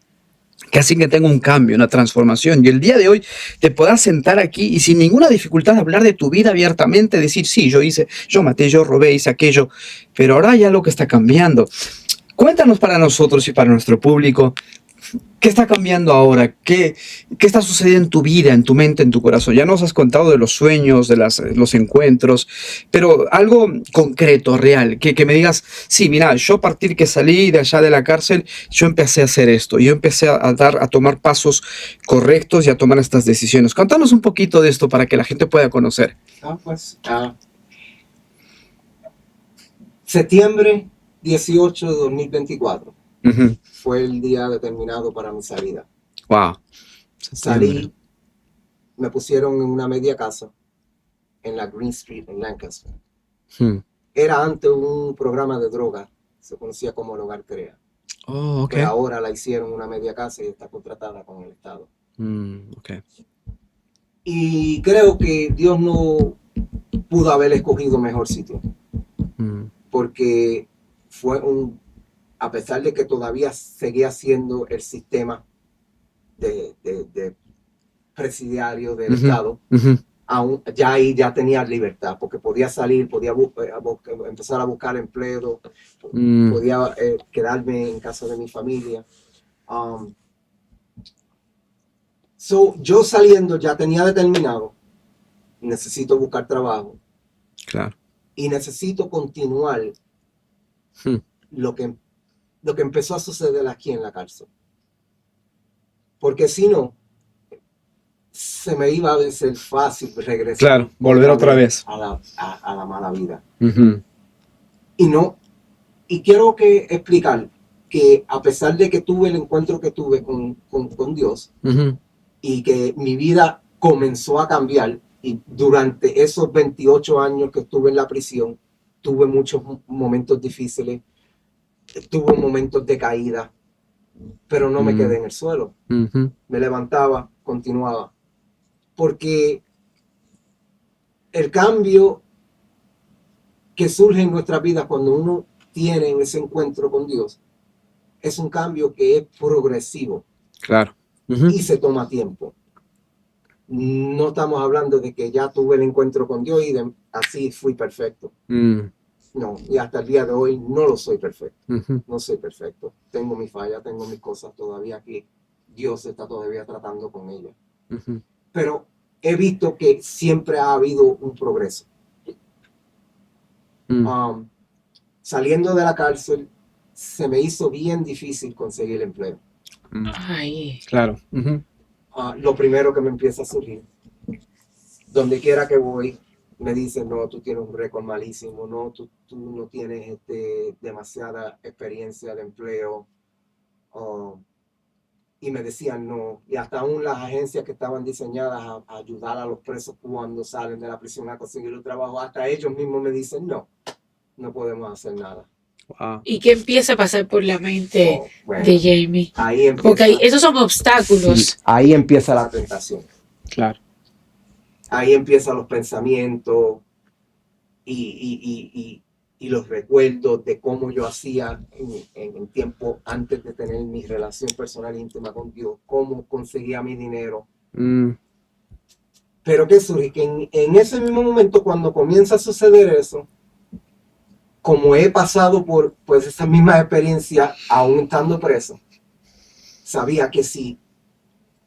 que hacen que tenga un cambio, una transformación, y el día de hoy te puedas sentar aquí y sin ninguna dificultad hablar de tu vida abiertamente, decir, sí, yo maté, yo robé, hice aquello, pero ahora hay algo que está cambiando. Cuéntanos para nosotros y para nuestro público, ¿qué está cambiando ahora? ¿Qué está sucediendo en tu vida, en tu mente, en tu corazón? Ya nos has contado de los sueños, de los encuentros, pero algo concreto, real, que me digas, sí, mira, yo a partir que salí de allá de la cárcel, yo empecé a hacer esto, yo empecé a tomar pasos correctos y a tomar estas decisiones. Contanos un poquito de esto para que la gente pueda conocer. Septiembre 18 de 2024 Uh-huh. fue el día determinado para mi salida. Wow. Salí, me pusieron en una media casa en la Green Street en Lancaster. Era antes un programa de droga, se conocía como el Hogar Crea. Oh, okay. Pero ahora la hicieron una media casa y está contratada con el Estado. Okay. Y creo que Dios no pudo haber escogido mejor sitio. Porque fue a pesar de que todavía seguía siendo el sistema de presidiario del Estado, aún ya ahí ya tenía libertad, porque podía salir, podía empezar a buscar empleo, podía quedarme en casa de mi familia. Yo saliendo ya tenía determinado, necesito buscar trabajo. Claro. Y necesito continuar lo que empezó a suceder aquí en la cárcel. Porque si no, se me iba a ser fácil regresar. Claro, volver otra vez. A la mala vida. Uh-huh. Y quiero explicar que a pesar de que tuve el encuentro que tuve con Dios, y que mi vida comenzó a cambiar, y durante esos 28 años que estuve en la prisión, tuve muchos momentos difíciles, tuve momentos de caída, pero no me quedé en el suelo. Me levantaba, continuaba. Porque el cambio que surge en nuestra vida cuando uno tiene ese encuentro con Dios es un cambio que es progresivo Claro. Ujú. y se toma tiempo. No estamos hablando de que ya tuve el encuentro con Dios y así fui perfecto. Mm, No, y hasta el día de hoy no lo soy perfecto. ujú, No soy perfecto. Tengo mis fallas, tengo mis cosas todavía que Dios está todavía tratando con ellas. ujú, Pero he visto que siempre ha habido un progreso. mm, Saliendo de la cárcel, se me hizo bien difícil conseguir empleo. mm. Ay, Claro. Ujú, Lo primero que me empieza a surgir, donde quiera que voy, me dicen, no, tú tienes un récord malísimo, no, tú no tienes demasiada experiencia de empleo. uh, y me decían no, y hasta aún las agencias que estaban diseñadas a ayudar a los presos cuando salen de la prisión a conseguir un trabajo, hasta ellos mismos me dicen no, no podemos hacer nada. wow. ¿y qué empieza a pasar por la mente Oh, bueno, de Jamie? ahí Porque empieza, esos son obstáculos. ahí empieza la tentación, Claro. ahí empiezan los pensamientos y los recuerdos de cómo yo hacía en tiempo antes de tener mi relación personal íntima con Dios, cómo conseguía mi dinero. Mm, Pero ¿qué surge? Que en ese mismo momento, cuando comienza a suceder eso, como he pasado por pues esa misma experiencia aún estando preso, sabía que si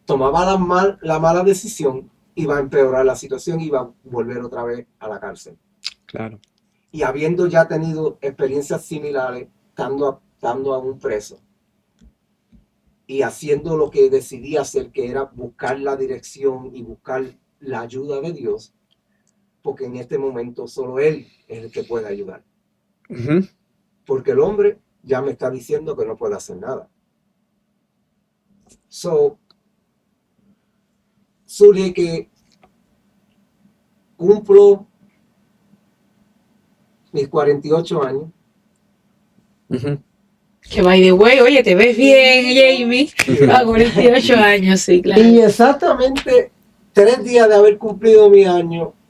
tomaba la mala decisión, iba a empeorar la situación, iba a volver otra vez a la cárcel. claro. Y habiendo ya tenido experiencias similares, estando aún preso, y haciendo lo que decidí hacer, que era buscar la dirección y buscar la ayuda de Dios, porque en este momento solo Él es el que puede ayudar. Ujú, Porque el hombre ya me está diciendo que no puede hacer nada. So, surge que cumplo mis 48 años. ujú, Que by the way, oye, te ves bien, Jamie. A 48 años, sí, claro. Y exactamente 3 días de haber cumplido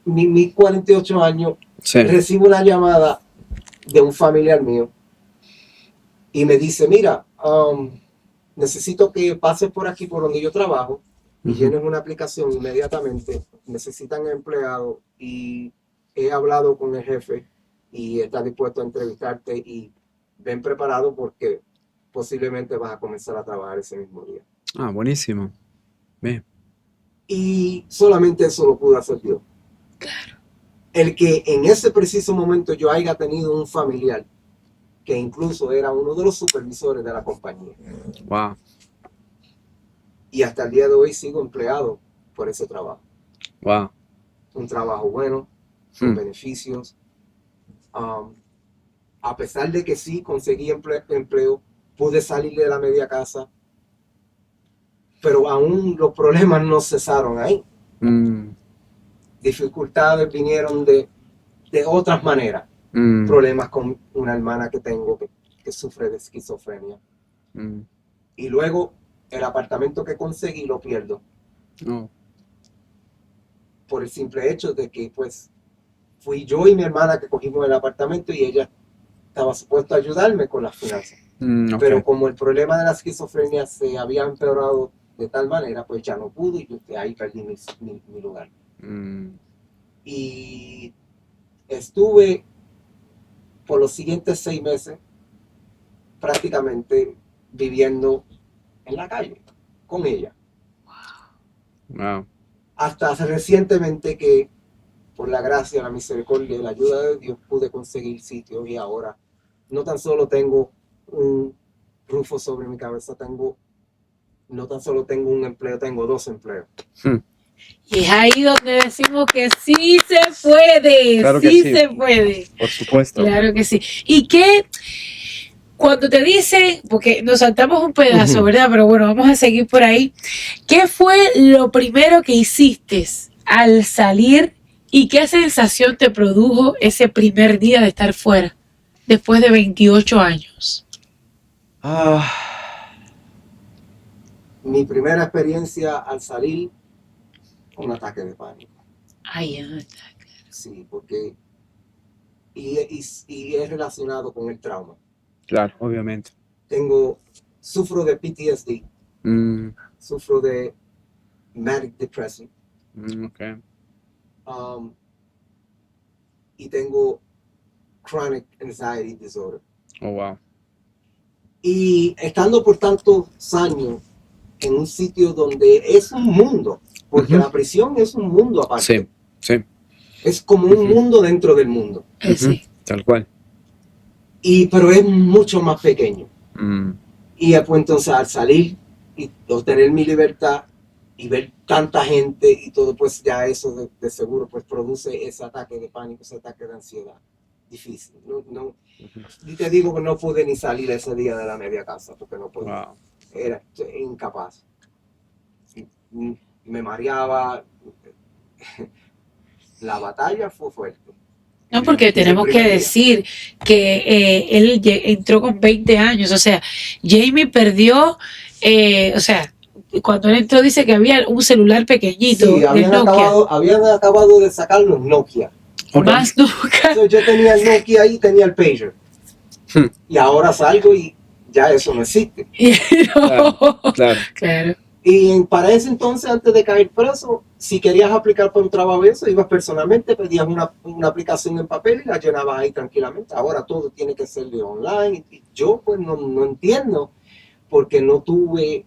mis 48 años, sí. recibo una llamada de un familiar mío y me dice, mira, necesito que pases por aquí por donde yo trabajo y Ujú, llenes una aplicación inmediatamente. Necesitan empleado y he hablado con el jefe y está dispuesto a entrevistarte y ven preparado porque posiblemente vas a comenzar a trabajar ese mismo día. Ah, buenísimo. Bien. Y solamente eso lo pudo hacer Dios. El que en ese preciso momento yo haya tenido un familiar que incluso era uno de los supervisores de la compañía. Wow. Y hasta el día de hoy sigo empleado por ese trabajo. Wow. Un trabajo bueno, con Hmm, beneficios. A pesar de que sí conseguí empleo, pude salir de la media casa, pero aún los problemas no cesaron ahí. mm, Dificultades vinieron de otras maneras. mm, Problemas con una hermana que tengo que sufre de esquizofrenia. mm. Y luego el apartamento que conseguí lo pierdo Oh, por el simple hecho de que pues fui yo y mi hermana que cogimos el apartamento y ella estaba supuesta a ayudarme con las finanzas. ok. Pero como el problema de la esquizofrenia se había empeorado de tal manera, pues ya no pudo y yo ahí perdí mi lugar. Mm, Y estuve por los siguientes 6 meses prácticamente viviendo en la calle con ella. wow. Hasta recientemente que por la gracia, la misericordia y la ayuda de Dios pude conseguir sitio y ahora no tan solo tengo un rufo sobre mi cabeza, no tan solo tengo un empleo, tengo 2 empleos. Hmm, Y es ahí donde decimos que sí se puede, Claro que sí sí. se puede. Por supuesto. Claro que sí. Y que cuando te dicen, porque nos saltamos un pedazo, Ujú. ¿verdad? Pero bueno, vamos a seguir por ahí. ¿Qué fue lo primero que hiciste al salir y qué sensación te produjo ese primer día de estar fuera, después de 28 años? Ah, Mi primera experiencia al salir, un ataque de pánico. Ay, ah, Sí, porque y es relacionado con el trauma. claro, obviamente. sufro de PTSD, Mm, sufro de manic depression, okay. y tengo chronic anxiety disorder. Oh, wow. Y estando por tantos años en un sitio donde es un mundo, porque Ujú. la prisión es un mundo aparte. Sí, sí. Es como un Ujú. mundo dentro del mundo. Sí. Tal cual. Pero es mucho más pequeño. Mm, Y pues entonces al salir y obtener mi libertad y ver tanta gente y todo, pues ya eso de seguro pues produce ese ataque de pánico, ese ataque de ansiedad. Difícil. Y te digo que no pude ni salir ese día de la media casa porque no podía. wow. Era incapaz. Me mareaba. La batalla fue fuerte. No, porque tenemos que decir que él entró con 20 años, o sea, Jamie perdió, o sea, cuando él entró dice que había un celular pequeñito Sí, de Nokia. habían acabado de sacar los Nokia. Okay. Más nunca. So, yo tenía el Nokia y tenía el pager. Y ahora salgo y ya eso no existe. No. Claro. Claro. Y para ese entonces, antes de caer preso, si querías aplicar para un trabajo de eso, ibas personalmente, pedías una aplicación en papel y la llenabas ahí tranquilamente. Ahora todo tiene que ser de online. Y yo pues no entiendo porque no tuve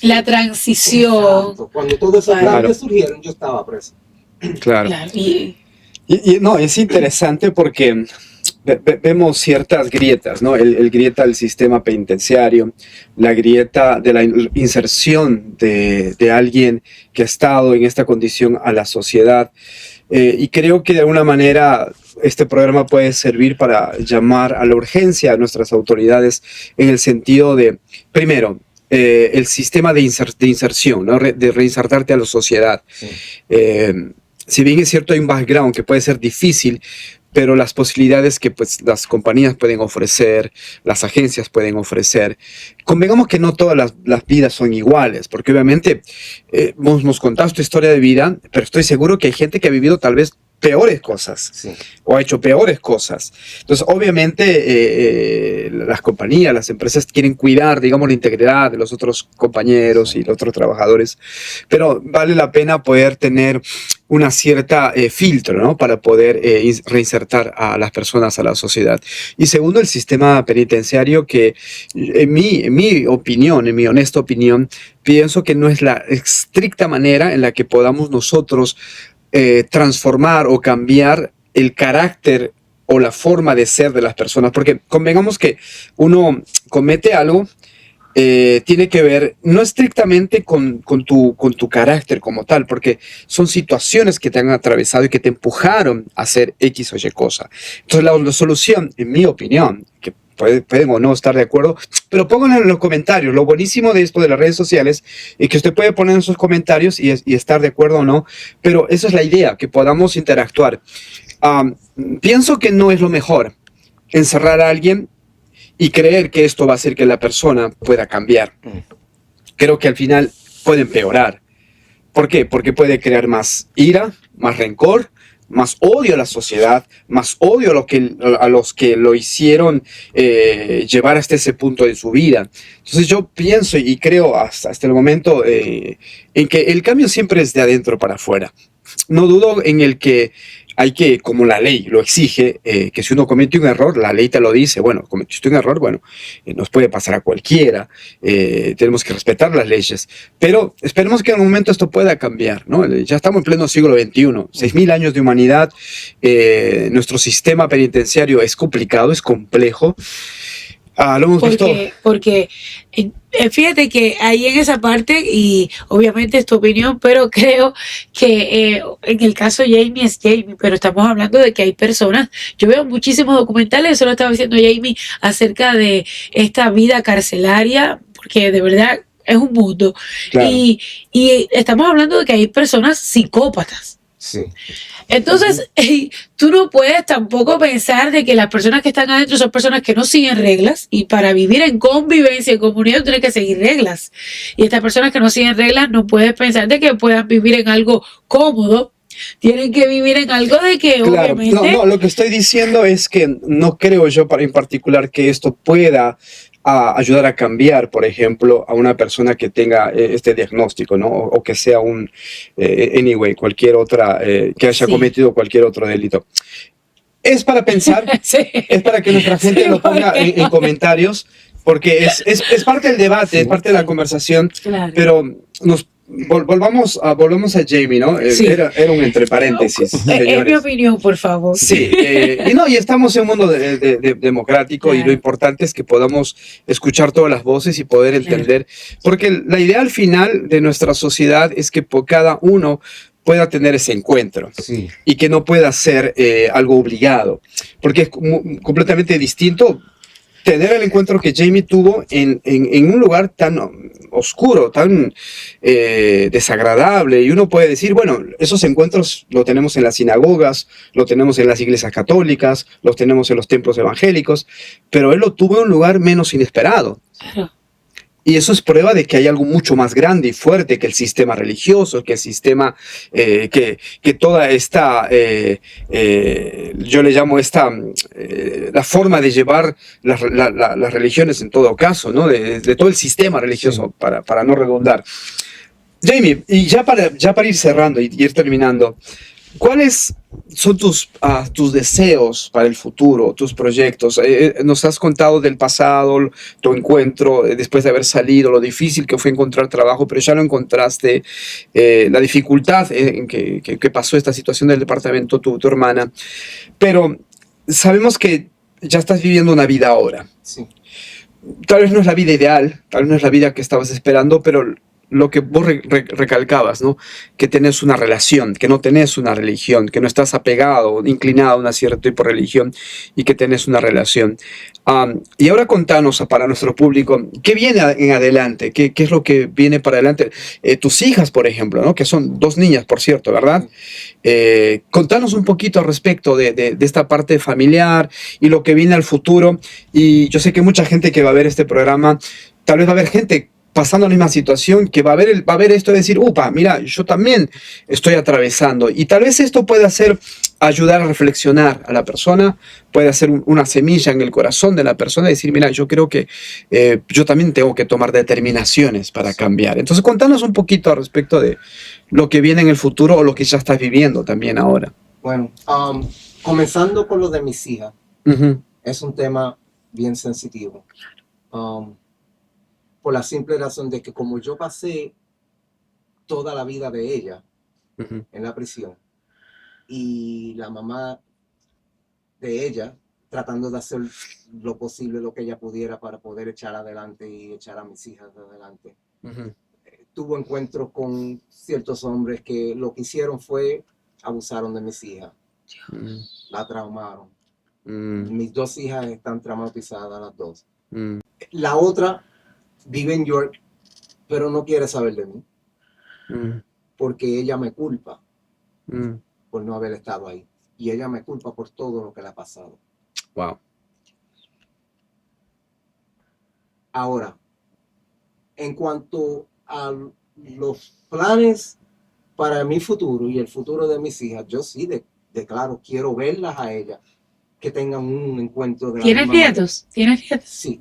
La transición. Exacto. Cuando todos esos cambios surgieron, yo estaba preso. Claro. Claro. Y no, es interesante porque vemos ciertas grietas, ¿no? El grieta del sistema penitenciario, la grieta de la inserción de alguien que ha estado en esta condición a la sociedad. Y creo que de alguna manera este programa puede servir para llamar a la urgencia a nuestras autoridades en el sentido de, primero, el sistema de inserción, ¿no? De reinsertarte a la sociedad. Sí. Si bien es cierto, hay un background que puede ser difícil, pero las posibilidades que pues, las compañías pueden ofrecer, las agencias pueden ofrecer, convengamos que no todas las vidas son iguales, porque obviamente nos contaste tu historia de vida, pero estoy seguro que hay gente que ha vivido tal vez peores cosas, Sí. o ha hecho peores cosas. Entonces, obviamente, las compañías, las empresas quieren cuidar, digamos, la integridad de los otros compañeros Sí. y los otros trabajadores, pero vale la pena poder tener una cierta filtro, ¿no? Para poder reinsertar a las personas a la sociedad. Y segundo, el sistema penitenciario que, en mi opinión, en mi honesta opinión, pienso que no es la estricta manera en la que podamos nosotros transformar o cambiar el carácter o la forma de ser de las personas, porque convengamos que uno comete algo, tiene que ver no estrictamente con tu carácter como tal, porque son situaciones que te han atravesado y que te empujaron a hacer X o Y cosa. Entonces la solución, en mi opinión, que pueden o no estar de acuerdo, pero pónganlo en los comentarios. Lo buenísimo de esto de las redes sociales es que usted puede poner en sus comentarios y estar de acuerdo o no, pero esa es la idea, que podamos interactuar. Pienso que no es lo mejor encerrar a alguien y creer que esto va a hacer que la persona pueda cambiar. Creo que al final puede empeorar. ¿Por qué? Porque puede crear más ira, más rencor, más odio a la sociedad, más odio a los que lo hicieron llevar hasta ese punto de su vida. Entonces yo pienso y creo hasta el momento en que el cambio siempre es de adentro para afuera. No dudo en el que hay que, como la ley lo exige, que si uno comete un error, la ley te lo dice, bueno, cometiste un error, bueno, nos puede pasar a cualquiera, tenemos que respetar las leyes, pero esperemos que en un momento esto pueda cambiar, ¿no? Ya estamos en pleno siglo XXI, 6.000 años de humanidad, nuestro sistema penitenciario es complicado, es complejo. Lo hemos visto. Porque fíjate que ahí en esa parte, y obviamente es tu opinión, pero creo que en el caso de Jamie es Jamie, pero estamos hablando de que hay personas, yo veo muchísimos documentales, eso lo estaba diciendo Jamie, acerca de esta vida carcelaria, porque de verdad es un mundo. Claro. Y estamos hablando de que hay personas psicópatas. Sí. Entonces, tú no puedes tampoco pensar de que las personas que están adentro son personas que no siguen reglas, y para vivir en convivencia, en comunidad, tienes que seguir reglas. Y estas personas que no siguen reglas, no puedes pensar de que puedan vivir en algo cómodo. Tienen que vivir en algo de que Claro, obviamente... no, lo que estoy diciendo es que no creo yo en particular que esto pueda a ayudar a cambiar, por ejemplo, a una persona que tenga este diagnóstico, ¿no? O que sea anyway, cualquier otra, que haya Sí. cometido cualquier otro delito. Es para pensar, Sí. es para que nuestra gente Sí, lo ponga porque- en comentarios, porque es parte del debate, Sí, es parte de la sí. conversación, Claro. pero volvamos a Jamie, ¿no? Sí. Era un entre paréntesis, Es mi señores. opinión, por favor. Sí, y estamos en un mundo democrático, y lo Claro. importante es que podamos escuchar todas las voces y poder Claro. entender, porque la idea al final de nuestra sociedad es que cada uno pueda tener ese encuentro sí, y que no pueda ser algo obligado, porque es completamente distinto tener el encuentro que Jamie tuvo en un lugar tan oscuro, tan desagradable, y uno puede decir, bueno, esos encuentros lo tenemos en las sinagogas, lo tenemos en las iglesias católicas, los tenemos en los templos evangélicos, pero él lo tuvo en un lugar menos inesperado. Claro. Y eso es prueba de que hay algo mucho más grande y fuerte que el sistema religioso, que el sistema, que toda esta, yo le llamo la forma de llevar las religiones en todo caso, ¿no? De todo el sistema religioso, Sí. para no redundar. Jamie, y ya para ir cerrando y ir terminando, ¿cuáles son tus deseos para el futuro, tus proyectos? Nos has contado del pasado, tu encuentro después de haber salido, lo difícil que fue encontrar trabajo, pero ya lo encontraste, la dificultad en que pasó esta situación del departamento, tu hermana. Pero sabemos que ya estás viviendo una vida ahora. sí, Tal vez no es la vida ideal, tal vez no es la vida que estabas esperando, pero lo que vos recalcabas, ¿no? Que tenés una relación, que no tenés una religión, que no estás apegado, inclinado a una cierta tipo de religión, y que tenés una relación. Y ahora contanos para nuestro público, ¿qué viene en adelante? ¿Qué es lo que viene para adelante? Tus hijas, por ejemplo, ¿no? Que son 2 niñas, por cierto, ¿verdad? Contanos un poquito al respecto de esta parte familiar y lo que viene al futuro. Y yo sé que mucha gente que va a ver este programa, tal vez va a haber gente pasando la misma situación, que va a ver esto y decir, upa, mira, yo también estoy atravesando. Y tal vez esto pueda ayudar a reflexionar a la persona, puede hacer una semilla en el corazón de la persona y decir, mira, yo creo que yo también tengo que tomar determinaciones para cambiar. Entonces, contanos un poquito al respecto de lo que viene en el futuro o lo que ya estás viviendo también ahora. bueno, comenzando con lo de mis hijas, Uh-huh. es un tema bien sensitivo. Por la simple razón de que como yo pasé toda la vida de ella Uh-huh. en la prisión, y la mamá de ella tratando de hacer lo posible, lo que ella pudiera para poder echar adelante y echar a mis hijas adelante, Uh-huh. tuvo encuentros con ciertos hombres que lo que hicieron fue abusaron de mis hijas, Uh-huh. la traumaron. Uh-huh. Mis 2 hijas están traumatizadas, las 2. Uh-huh. La otra vive en York, pero no quiere saber de mí, Uh-huh. porque ella me culpa Uh-huh. por no haber estado ahí. Y ella me culpa por todo lo que le ha pasado. Wow. Ahora, en cuanto a los planes para mi futuro y el futuro de mis hijas, yo sí declaro, quiero verlas a ellas, que tengan un encuentro de la ¿Tienes misma manera. nietos? ¿Tienes nietos? Sí,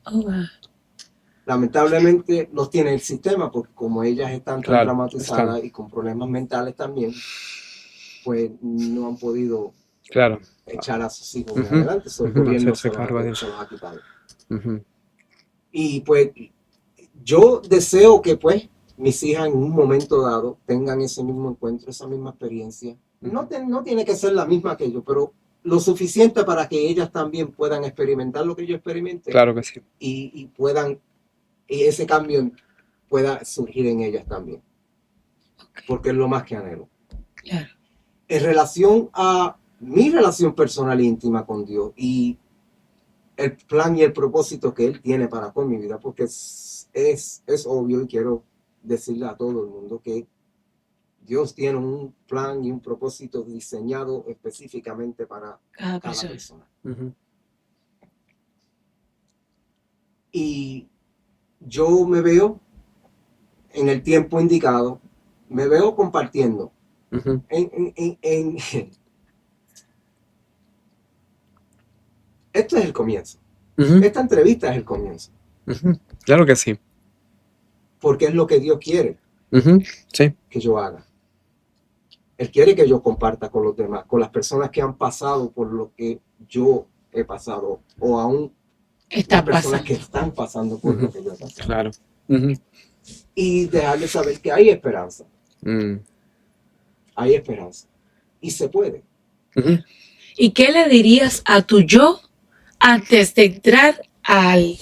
Oh, wow. lamentablemente los tiene el sistema, porque como ellas están tan Claro, traumatizadas y con problemas mentales también, pues no han podido Claro. echar a sus hijos Ujú, adelante. So, el ujú, gobierno hacerse se los cargo de eso. ha quitado. Uh-huh. Y pues yo deseo que pues mis hijas en un momento dado tengan ese mismo encuentro, esa misma experiencia. No tiene que ser la misma que yo, pero lo suficiente para que ellas también puedan experimentar lo que yo experimenté. Claro que sí. Y ese cambio pueda surgir en ellas también. Ok, Porque es lo más que anhelo. claro. En relación a mi relación personal e íntima con Dios y el plan y el propósito que Él tiene para con mi vida, porque es obvio, y quiero decirle a todo el mundo que Dios tiene un plan y un propósito diseñado específicamente para Cada cada persona. persona. Uh-huh. Y yo me veo en el tiempo indicado, me veo compartiendo Uh-huh. esto es el comienzo. Ujú, Esta entrevista es el comienzo, ujú. Claro que sí. porque es lo que Dios quiere Ujú, sí, que yo haga. Él quiere que yo comparta con los demás, con las personas que han pasado por lo que yo he pasado, o aún las Está personas pasando. que están pasando por lo ujú, que yo he pasado. claro. Ujú, Y dejarles saber que hay esperanza, mm, hay esperanza. Y se puede. ujú, ¿Y qué le dirías a tu yo antes de entrar al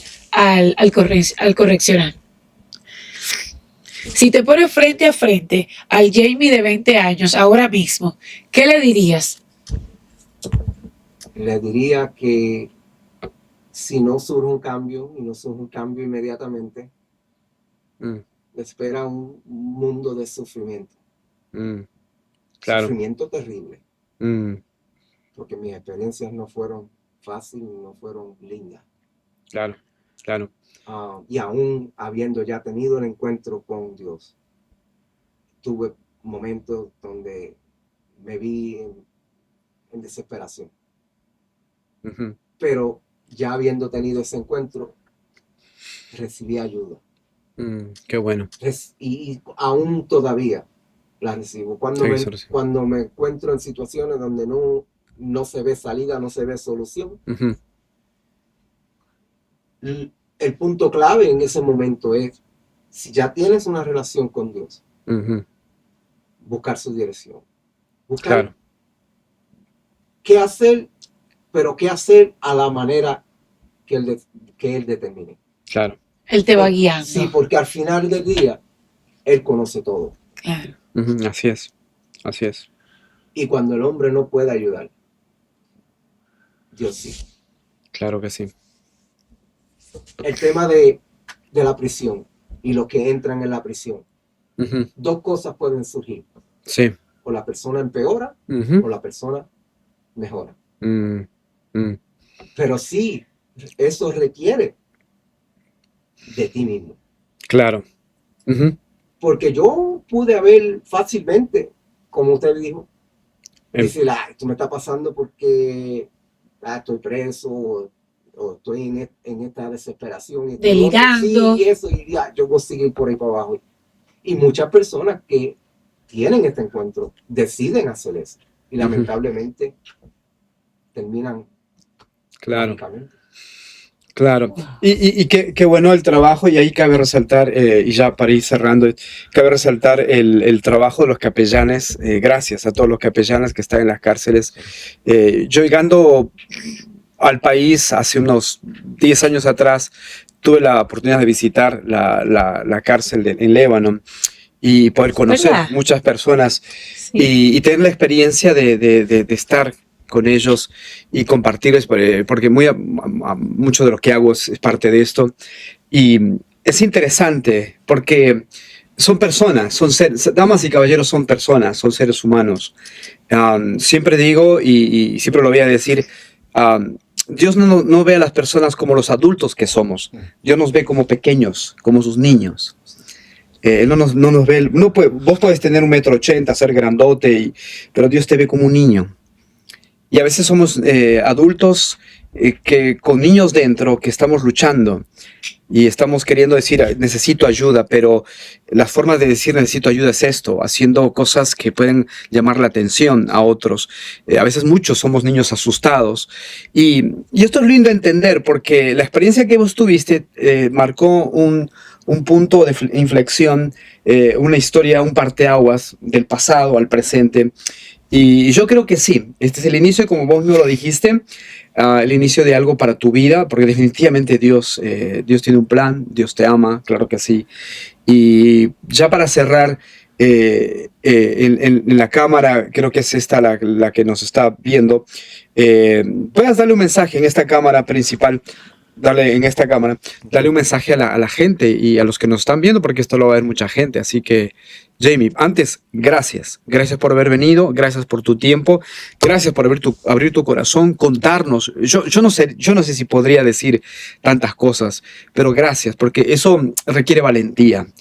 correccional? Si te pones frente a frente al Jamie de 20 años ahora mismo, ¿qué le dirías? Le diría que si no surge un cambio, y no surge un cambio inmediatamente, mm, le espera un mundo de sufrimiento. mm, claro. Sufrimiento terrible, Mm, porque mis experiencias no fueron fáciles, no fueron lindas. claro, claro. Y aún habiendo ya tenido el encuentro con Dios, tuve momentos donde me vi en desesperación. Ujú, Pero ya habiendo tenido ese encuentro, recibí ayuda. qué bueno. Y aún todavía la recibo. Sí, solo sí. Cuando me encuentro en situaciones donde no se ve salida, no se ve solución, Ujú, el punto clave en ese momento es, si ya tienes una relación con Dios, ujú, buscar su dirección. Buscar claro, qué hacer, pero qué hacer a la manera que él determine. claro. Él te va Sí, guiando. porque al final del día, Él conoce todo. Claro. Ujú, así es, así es. Y cuando el hombre no puede ayudar, Dios sí. Claro que sí. El tema de la prisión y los que entran en la prisión. Ujú, Dos cosas pueden surgir. sí. O la persona empeora Ujú, o la persona mejora. mm, mm, Pero sí, eso requiere de ti mismo. claro. Ujú, Porque yo pude haber fácilmente, como usted dijo, em, decir, esto me está pasando porque estoy preso o estoy en esta desesperación y esto y lo otro. Sí, Delirando. y eso, y ya, yo voy a seguir por ahí para abajo. Y muchas personas que tienen este encuentro deciden hacer eso. Y ujú, lamentablemente terminan claro. trágicamente. Claro, Wow. y qué bueno el trabajo, y ahí cabe resaltar, y ya para ir cerrando, cabe resaltar el trabajo de los capellanes, gracias a todos los capellanes que están en las cárceles. Yo llegando al país hace unos 10 años atrás, tuve la oportunidad de visitar la cárcel en Líbano y poder conocer ¿Verdad? muchas personas Sí. y tener la experiencia de estar con ellos y compartirles, porque mucho de lo que hago es parte de esto. Y es interesante porque son personas, damas y caballeros son personas, son seres humanos. Siempre digo y siempre lo voy a decir, Dios no ve a las personas como los adultos que somos, Dios nos ve como pequeños, como sus niños. Él no nos ve, vos puedes tener 1,80 m, ser grandote, pero Dios te ve como un niño. Y a veces somos adultos que con niños dentro que estamos luchando y estamos queriendo decir necesito ayuda, pero las formas de decir necesito ayuda es esto, haciendo cosas que pueden llamar la atención a otros. A veces muchos somos niños asustados y esto es lindo entender porque la experiencia que vos tuviste marcó un punto de inflexión, una historia, un parteaguas del pasado al presente. Y yo creo que sí, este es el inicio, como vos me lo dijiste, el inicio de algo para tu vida, porque definitivamente Dios tiene un plan, Dios te ama, claro que sí. Y ya para cerrar, en la cámara, creo que es esta la que nos está viendo, puedas darle un mensaje en esta cámara principal. Dale en esta cámara, dale un mensaje a la gente y a los que nos están viendo, porque esto lo va a ver mucha gente. Así que, Jamie, antes, gracias. Gracias por haber venido, gracias por tu tiempo, gracias por abrir tu corazón, contarnos. Yo no sé si podría decir tantas cosas, pero gracias, porque eso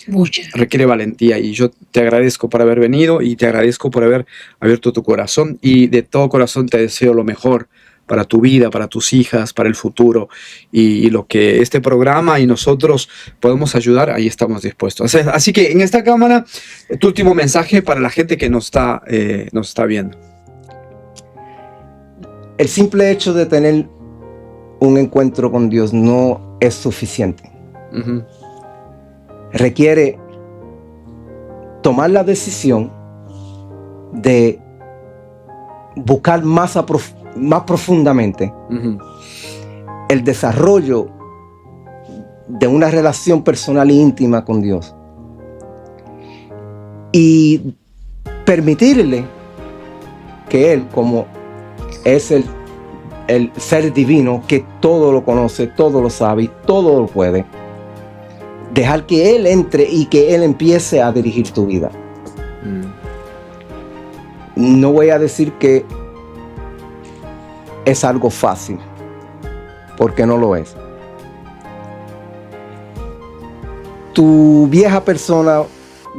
Mucha. requiere valentía, y yo te agradezco por haber venido y te agradezco por haber abierto tu corazón, y de todo corazón te deseo lo mejor para tu vida, para tus hijas, para el futuro. Y lo que este programa y nosotros podemos ayudar, ahí estamos dispuestos. Así que en esta cámara, tu último mensaje para la gente que nos está viendo. El simple hecho de tener un encuentro con Dios no es suficiente. Ujú. Requiere tomar la decisión de buscar más profundamente Ujú. el desarrollo de una relación personal e íntima con Dios y permitirle que Él, como es el ser divino que todo lo conoce, todo lo sabe y todo lo puede, dejar que Él entre y que Él empiece a dirigir tu vida. No voy a decir que es algo fácil, porque no lo es. Tu vieja persona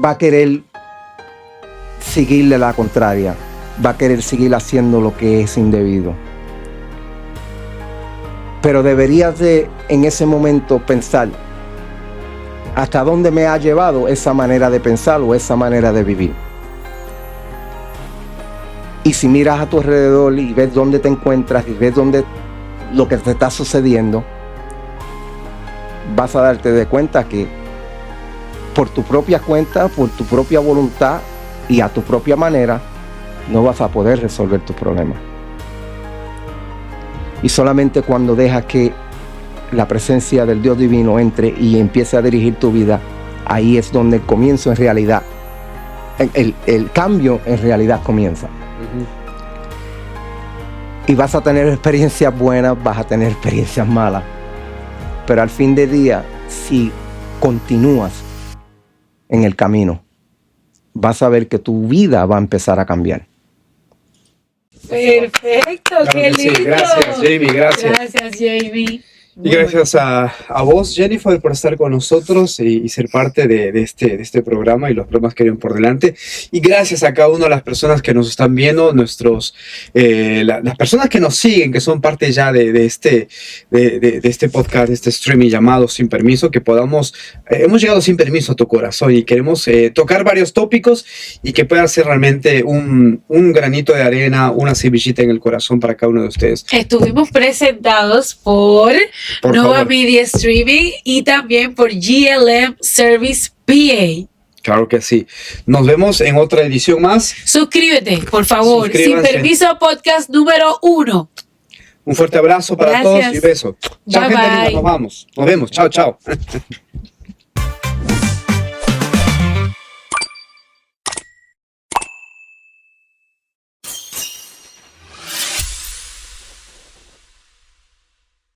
va a querer seguirle la contraria, va a querer seguir haciendo lo que es indebido. Pero deberías de, en ese momento, pensar hasta dónde me ha llevado esa manera de pensar o esa manera de vivir. Y si miras a tu alrededor y ves dónde te encuentras y ves lo que te está sucediendo, vas a darte de cuenta que por tu propia cuenta, por tu propia voluntad y a tu propia manera, no vas a poder resolver tus problemas. Y solamente cuando dejas que la presencia del Dios divino entre y empiece a dirigir tu vida, ahí es donde el comienzo en realidad, el cambio en realidad comienza. Ujú. Y vas a tener experiencias buenas, vas a tener experiencias malas. Pero al fin del día, si continúas en el camino, vas a ver que tu vida va a empezar a cambiar. Perfecto, Claro qué que sí. lindo. Gracias, Jamie, gracias. Gracias, Jamie. Y gracias a vos, Jennifer, por estar con nosotros y ser parte de este programa y los programas que vienen por delante. Y gracias a cada una de las personas que nos están viendo, las personas que nos siguen, que son parte ya de este podcast, de este streaming llamado Sin Permiso, que hemos llegado sin permiso a tu corazón y queremos tocar varios tópicos y que pueda ser realmente un granito de arena, una semillita en el corazón para cada uno de ustedes. Estuvimos presentados por Nova favor. Media Streaming y también por GLM Service PA. Claro que sí. Nos vemos en otra edición más. Suscríbete, por favor. Sin Suscríbanse. Permiso, podcast número 1. Un fuerte abrazo para Gracias. todos y beso. Chao, Bye, gente linda, bye. nos vamos. Nos vemos. Chao, chao.